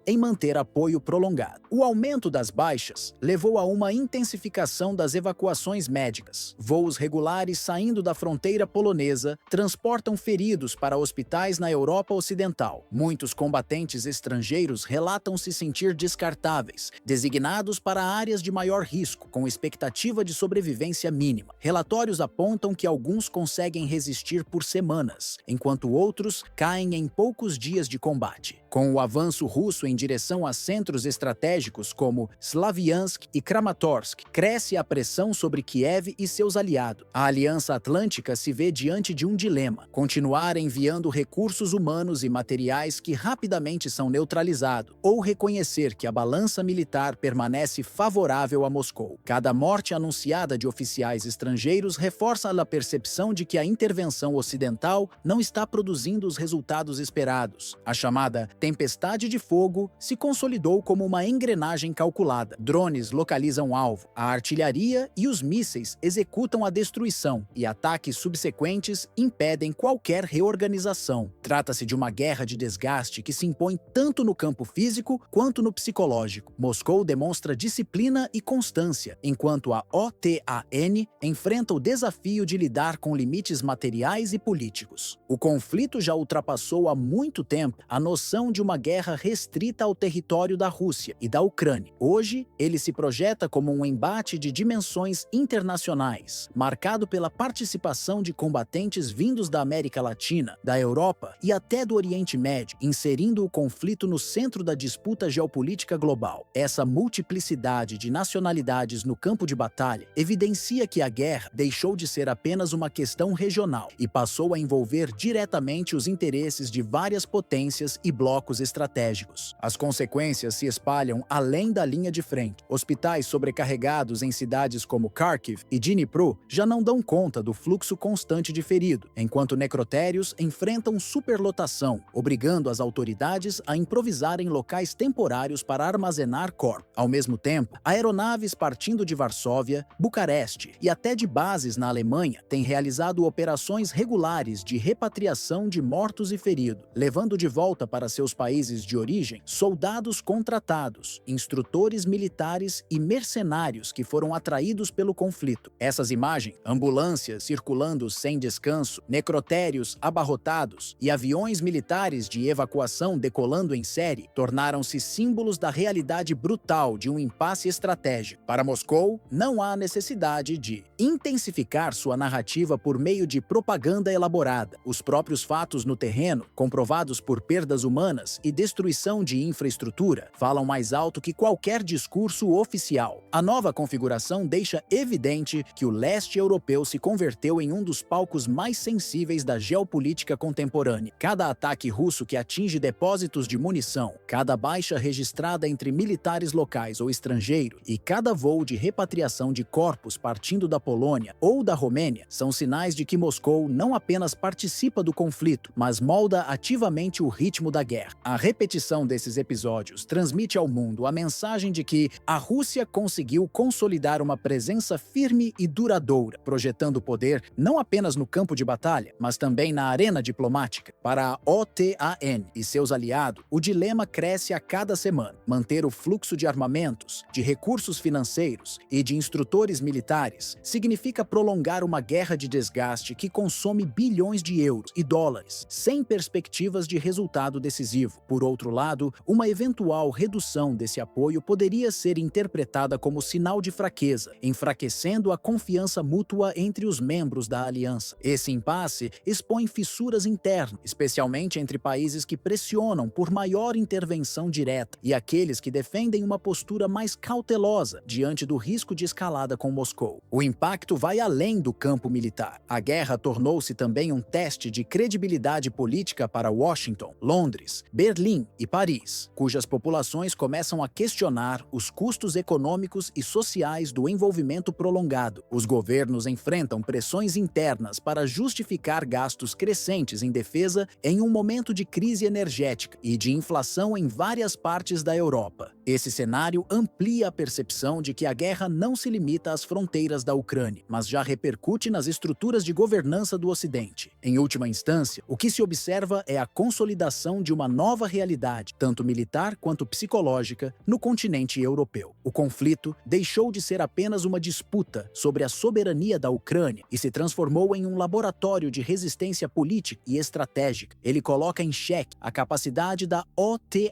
em manter apoio prolongado. O aumento das baixas levou a uma intensificação das evacuações médicas. Voos regulares saindo da fronteira polonesa transportam feridos para hospitais na Europa Ocidental. Muitos combatentes estrangeiros relatam se sentir descartáveis, designados para áreas de maior risco, com expectativa de sobrevivência mínima. Relatórios apontam que alguns conseguem resistir por semanas, enquanto outros caem em poucos dias de combate. Com o avanço russo em direção a centros estratégicos como Slaviansk e Kramatorsk, cresce a pressão sobre Kiev e seus aliados. A Aliança Atlântica se vê diante de um dilema: continuar enviando recursos humanos e materiais que rapidamente são neutralizados, ou reconhecer que a balança militar permanece favorável a Moscou. Cada morte anunciada de oficiais estrangeiros reforça a percepção de que a intervenção ocidental não está produzindo os resultados esperados. A chamada tempestade de fogo se consolidou como uma engrenagem calculada. Drones localizam o alvo, a artilharia e os mísseis executam a destruição, e ataques subsequentes impedem qualquer reorganização. Trata-se de uma guerra de desgaste que se impõe tanto no campo físico quanto no psicológico. Moscou demonstra disciplina e constância, enquanto a OTAN enfrenta o desafio de lidar com limites materiais e políticos. O conflito já ultrapassou há muito tempo a noção de uma guerra restrita ao território da Rússia e da Ucrânia. Hoje, ele se projeta como um embate de dimensões internacionais, marcado pela participação de combatentes vindos da América Latina, da Europa e até do Oriente Médio, inserindo o conflito no centro da disputa geopolítica global. Essa multiplicidade de nacionalidades no campo de batalha evidencia que a guerra deixou de ser apenas uma questão regional e passou a envolver diretamente os interesses de várias potências e blocos estratégicos. As consequências se espalham além da linha de frente. Hospitais sobrecarregados em cidades como Kharkiv e Dnipro já não dão conta do fluxo constante de ferido, enquanto necrotérios enfrentam superlotação, obrigando as autoridades a improvisarem locais temporários para armazenar corpos. Ao mesmo tempo, aeronaves partindo de Varsóvia, Bucareste e até de bases na Alemanha têm realizado operações regulares de repatriação de mortos e feridos, levando de volta para seus países de origem soldados contratados, instrutores militares e mercenários que foram atraídos pelo conflito. Essas imagens, ambulâncias circulando sem descanso, necrotérios abarrotados e aviões militares de evacuação decolando em série, tornaram-se símbolos da realidade brutal de um impasse estratégico. Para Moscou, não há necessidade de intensificar sua narrativa por meio de propaganda elaborada. Os próprios fatos no terreno, comprovados por perdas humanas e destruição de infraestrutura, falam mais alto que qualquer discurso oficial. A nova configuração deixa evidente que o leste europeu se converteu em um dos palcos mais sensíveis da geopolítica contemporânea. Cada ataque russo que atinge depósitos de munição, cada baixa registrada entre militares locais ou estrangeiros e cada voo de repatriação de corpos partindo da Polônia ou da Romênia são sinais de que Moscou não apenas participa do conflito, mas molda ativamente o ritmo da guerra. A repetição desses episódios transmite ao mundo a mensagem de que a Rússia conseguiu consolidar uma presença firme e duradoura, projetando poder não apenas no campo de batalha, mas também na arena diplomática. Para a OTAN e seus aliados, o dilema cresce a cada semana. Manter o fluxo de armamentos, de recursos financeiros e de instrutores militares significa prolongar uma guerra de desgaste que consome bilhões de euros e dólares, sem perspectivas de resultado decisivo. Por outro lado, uma eventual redução desse apoio poderia ser interpretada como sinal de fraqueza, enfraquecendo a confiança mútua entre os membros da aliança. Esse impasse expõe fissuras internas, especialmente entre países que pressionam por maior intervenção direta e aqueles que defendem uma postura mais cautelosa diante do risco de escalada com Moscou. O impacto vai além do campo militar. A guerra tornou-se também um teste de credibilidade política para Washington, Londres, Berlim e Paris, cujas populações começam a questionar os custos econômicos e sociais do envolvimento prolongado. Os governos enfrentam pressões internas para justificar gastos crescentes em defesa em um momento de crise energética e de inflação em várias partes da Europa. Esse cenário amplia a percepção de que a guerra não se limita às fronteiras da Ucrânia, mas já repercute nas estruturas de governança do Ocidente. Em última instância, o que se observa é a consolidação de uma nova realidade, tanto militar quanto psicológica, no continente europeu. O conflito deixou de ser apenas uma disputa sobre a soberania da Ucrânia e se transformou em um laboratório de resistência política e estratégica. Ele coloca em xeque a capacidade da OTAN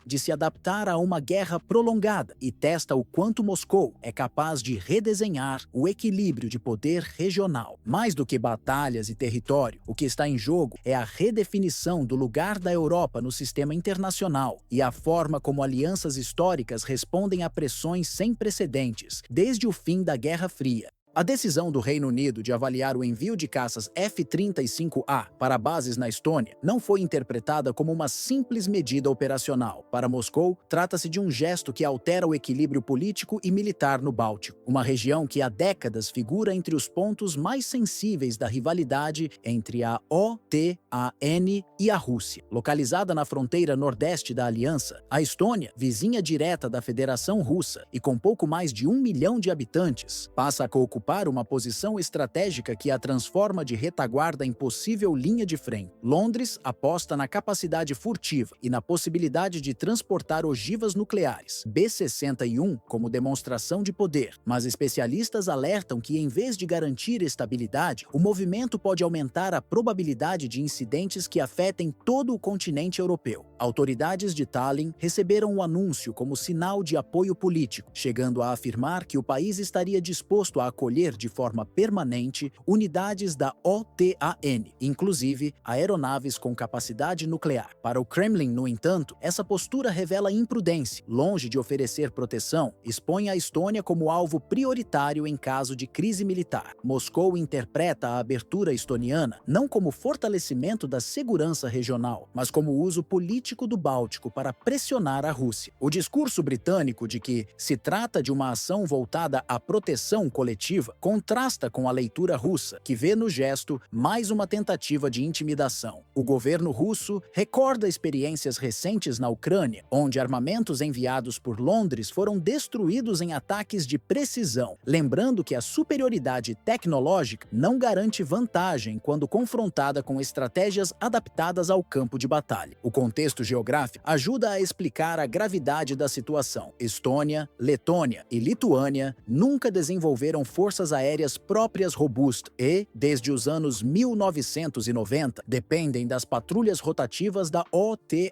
de se adaptar a uma guerra prolongada e testa o quanto Moscou é capaz de redesenhar o equilíbrio de poder regional. Mais do que batalhas e território, o que está em jogo é a redefinição do lugar da Europa no sistema internacional e a forma como alianças históricas respondem a pressões sem precedentes desde o fim da Guerra Fria. A decisão do Reino Unido de avaliar o envio de caças F-35A para bases na Estônia não foi interpretada como uma simples medida operacional. Para Moscou, trata-se de um gesto que altera o equilíbrio político e militar no Báltico, uma região que há décadas figura entre os pontos mais sensíveis da rivalidade entre a OTAN e a Rússia. Localizada na fronteira nordeste da aliança, a Estônia, vizinha direta da Federação Russa e com pouco mais de 1 milhão de habitantes, passa a ocupar uma posição estratégica que a transforma de retaguarda em possível linha de frente. Londres aposta na capacidade furtiva e na possibilidade de transportar ogivas nucleares B-61 como demonstração de poder, mas especialistas alertam que, em vez de garantir estabilidade, o movimento pode aumentar a probabilidade de incidentes que afetem todo o continente europeu. Autoridades de Tallinn receberam o anúncio como sinal de apoio político, chegando a afirmar que o país estaria disposto a acolher de forma permanente unidades da OTAN, inclusive aeronaves com capacidade nuclear. Para o Kremlin, no entanto, essa postura revela imprudência. Longe de oferecer proteção, expõe a Estônia como alvo prioritário em caso de crise militar. Moscou interpreta a abertura estoniana não como fortalecimento da segurança regional, mas como uso político do Báltico para pressionar a Rússia. O discurso britânico de que se trata de uma ação voltada à proteção coletiva contrasta com a leitura russa, que vê no gesto mais uma tentativa de intimidação. O governo russo recorda experiências recentes na Ucrânia, onde armamentos enviados por Londres foram destruídos em ataques de precisão, lembrando que a superioridade tecnológica não garante vantagem quando confrontada com estratégias adaptadas ao campo de batalha. O contexto geográfico ajuda a explicar a gravidade da situação. Estônia, Letônia e Lituânia nunca desenvolveram forças forças aéreas próprias robustas e, desde os anos 1990, dependem das patrulhas rotativas da OTAN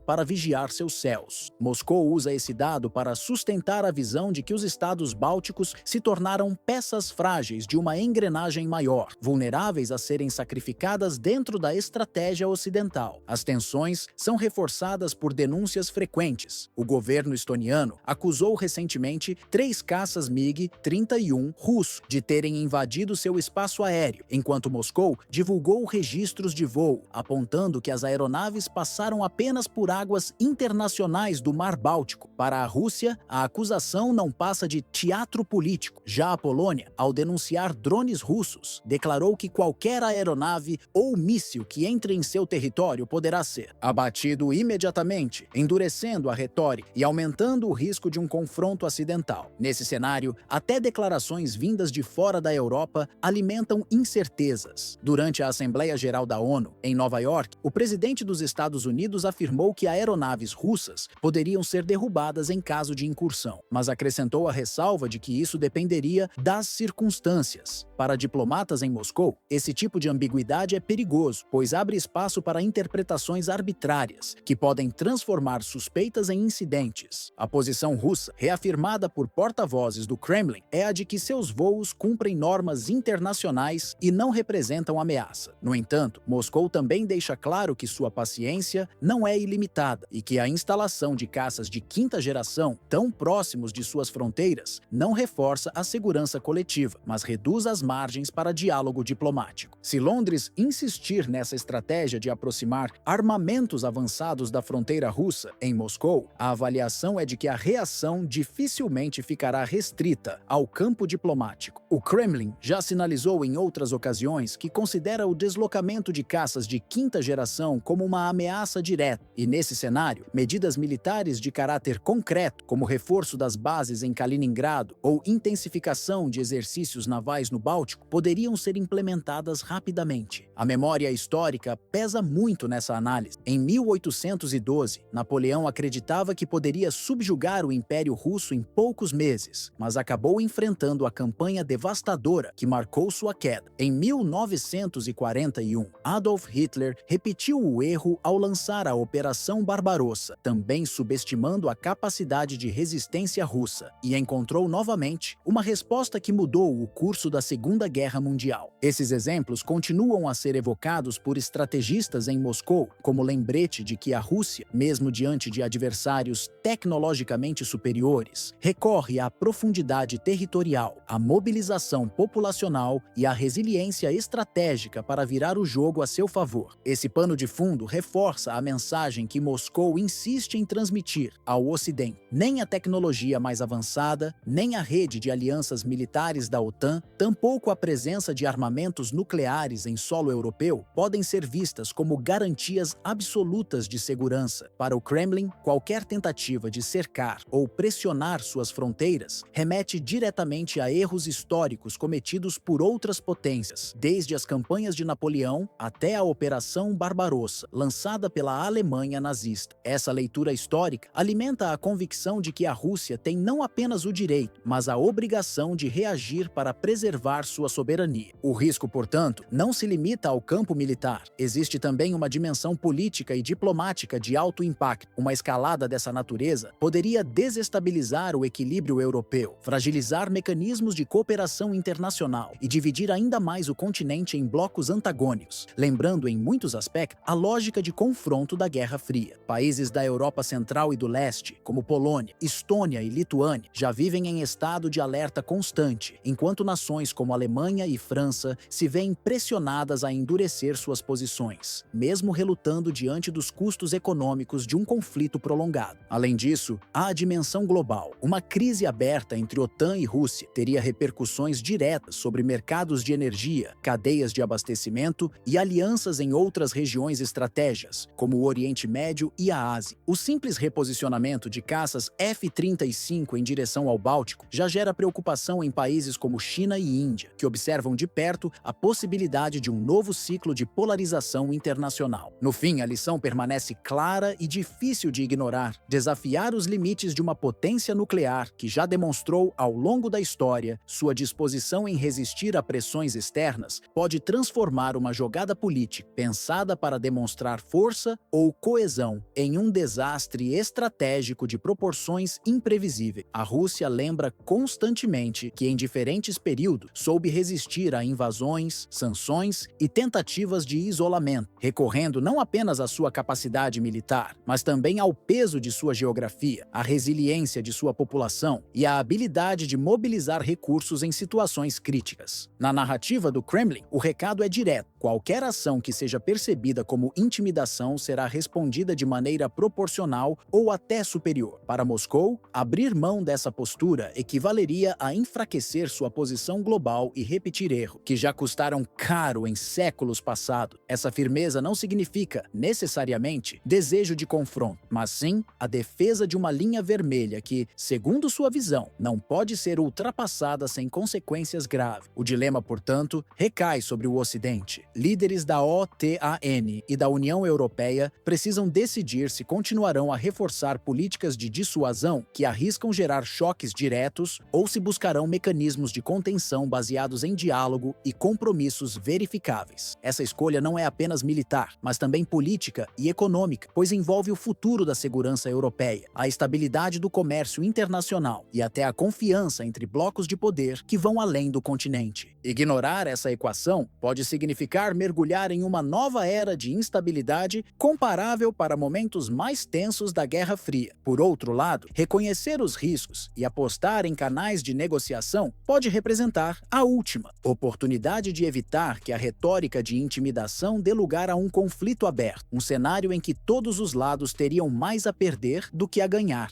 para vigiar seus céus. Moscou usa esse dado para sustentar a visão de que os estados bálticos se tornaram peças frágeis de uma engrenagem maior, vulneráveis a serem sacrificadas dentro da estratégia ocidental. As tensões são reforçadas por denúncias frequentes. O governo estoniano acusou recentemente 3 caças MiG-31 russos de terem invadido seu espaço aéreo, enquanto Moscou divulgou registros de voo, apontando que as aeronaves passaram apenas por águas internacionais do Mar Báltico. Para a Rússia, a acusação não passa de teatro político. Já a Polônia, ao denunciar drones russos, declarou que qualquer aeronave ou míssil que entre em seu território poderá ser abatido imediatamente, endurecendo a retórica e aumentando o risco de um confronto acidental. Nesse cenário, até declarações vindas de fora da Europa alimentam incertezas. Durante a Assembleia Geral da ONU, em Nova York, o presidente dos Estados Unidos afirmou que aeronaves russas poderiam ser derrubadas em caso de incursão, mas acrescentou a ressalva de que isso dependeria das circunstâncias. Para diplomatas em Moscou, esse tipo de ambiguidade é perigoso, pois abre espaço para interpretações arbitrárias, que podem transformar suspeitas em incidentes. A posição russa, reafirmada por porta-vozes do Kremlin, é a de que seus voos cumprem normas internacionais e não representam ameaça. No entanto, Moscou também deixa claro que sua paciência não é ilimitada e que a instalação de caças de quinta geração, tão próximos de suas fronteiras, não reforça a segurança coletiva, mas reduz as margens para diálogo diplomático. Se Londres insistir nessa estratégia de aproximar armamentos avançados da fronteira russa em Moscou, a avaliação é de que a reação dificilmente ficará restrita ao campo diplomático. O Kremlin já sinalizou em outras ocasiões que considera o deslocamento de caças de quinta geração como uma ameaça direta, e nesse cenário, medidas militares de caráter concreto, como reforço das bases em Kaliningrado ou intensificação de exercícios navais no Báltico, poderiam ser implementadas rapidamente. A memória histórica pesa muito nessa análise. Em 1812, Napoleão acreditava que poderia subjugar o Império Russo em poucos meses, mas acabou enfrentando a campanha devastadora que marcou sua queda. Em 1941, Adolf Hitler repetiu o erro ao lançar a Operação Barbarossa, também subestimando a capacidade de resistência russa, e encontrou novamente uma resposta que mudou o curso da Segunda Guerra Mundial. Esses exemplos continuam a ser evocados por estrategistas em Moscou como lembrete de que a Rússia, mesmo diante de adversários tecnologicamente superiores, recorre à profundidade territorial, à mobilização populacional e à resiliência estratégica para virar o jogo a seu favor. Esse pano de fundo reforça a mensagem que Moscou insiste em transmitir ao Ocidente. Nem a tecnologia mais avançada, nem a rede de alianças militares da OTAN, tampouco a presença de armamentos nucleares em solo europeu podem ser vistas como garantias absolutas de segurança. Para o Kremlin, qualquer tentativa de cercar ou pressionar suas fronteiras remete diretamente a erros históricos cometidos por outras potências, desde as campanhas de Napoleão até a Operação Barbarossa, lançada pela Alemanha nazista. Essa leitura histórica alimenta a convicção de que a Rússia tem não apenas o direito, mas a obrigação de reagir para preservar sua soberania. O risco, portanto, não se limita ao campo militar. Existe também uma dimensão política e diplomática de alto impacto. Uma escalada dessa natureza poderia desestabilizar o equilíbrio europeu, fragilizar mecanismos de cooperação internacional e dividir ainda mais o continente em blocos antagônicos, lembrando em muitos aspectos a lógica de confronto da Guerra Fria. Países da Europa Central e do Leste, como Polônia, Estônia e Lituânia, já vivem em estado de alerta constante, enquanto nações como Alemanha e França se veem pressionadas a endurecer suas posições, mesmo relutando diante dos custos econômicos de um conflito prolongado. Além disso, há a dimensão global. Uma crise aberta entre OTAN e Rússia teria repercussões diretas sobre mercados de energia, cadeias de abastecimento e alianças em outras regiões estratégicas, como o Oriente Médio e a Ásia. O simples reposicionamento de caças F-35 em direção ao Báltico já gera preocupação em países como China e Índia, que observam de perto a possibilidade de um novo ciclo de polarização internacional. No fim, a lição permanece clara e difícil de ignorar: desafiar os limites de uma potência nuclear que já demonstrou ao longo da história história, sua disposição em resistir a pressões externas pode transformar uma jogada política pensada para demonstrar força ou coesão em um desastre estratégico de proporções imprevisíveis. A Rússia lembra constantemente que, em diferentes períodos, soube resistir a invasões, sanções e tentativas de isolamento, recorrendo não apenas à sua capacidade militar, mas também ao peso de sua geografia, à resiliência de sua população e à habilidade de mobilizar recursos em situações críticas. Na narrativa do Kremlin, o recado é direto: qualquer ação que seja percebida como intimidação será respondida de maneira proporcional ou até superior. Para Moscou, abrir mão dessa postura equivaleria a enfraquecer sua posição global e repetir erros que já custaram caro em séculos passados. Essa firmeza não significa, necessariamente, desejo de confronto, mas sim a defesa de uma linha vermelha que, segundo sua visão, não pode ser ultrapassada sem consequências graves. O dilema, portanto, recai sobre o Ocidente. Líderes da OTAN e da União Europeia precisam decidir se continuarão a reforçar políticas de dissuasão que arriscam gerar choques diretos ou se buscarão mecanismos de contenção baseados em diálogo e compromissos verificáveis. Essa escolha não é apenas militar, mas também política e econômica, pois envolve o futuro da segurança europeia, a estabilidade do comércio internacional e até a confiança entre blocos de poder que vão além do continente. Ignorar essa equação pode significar mergulhar em uma nova era de instabilidade comparável para momentos mais tensos da Guerra Fria. Por outro lado, reconhecer os riscos e apostar em canais de negociação pode representar a última oportunidade de evitar que a retórica de intimidação dê lugar a um conflito aberto, um cenário em que todos os lados teriam mais a perder do que a ganhar.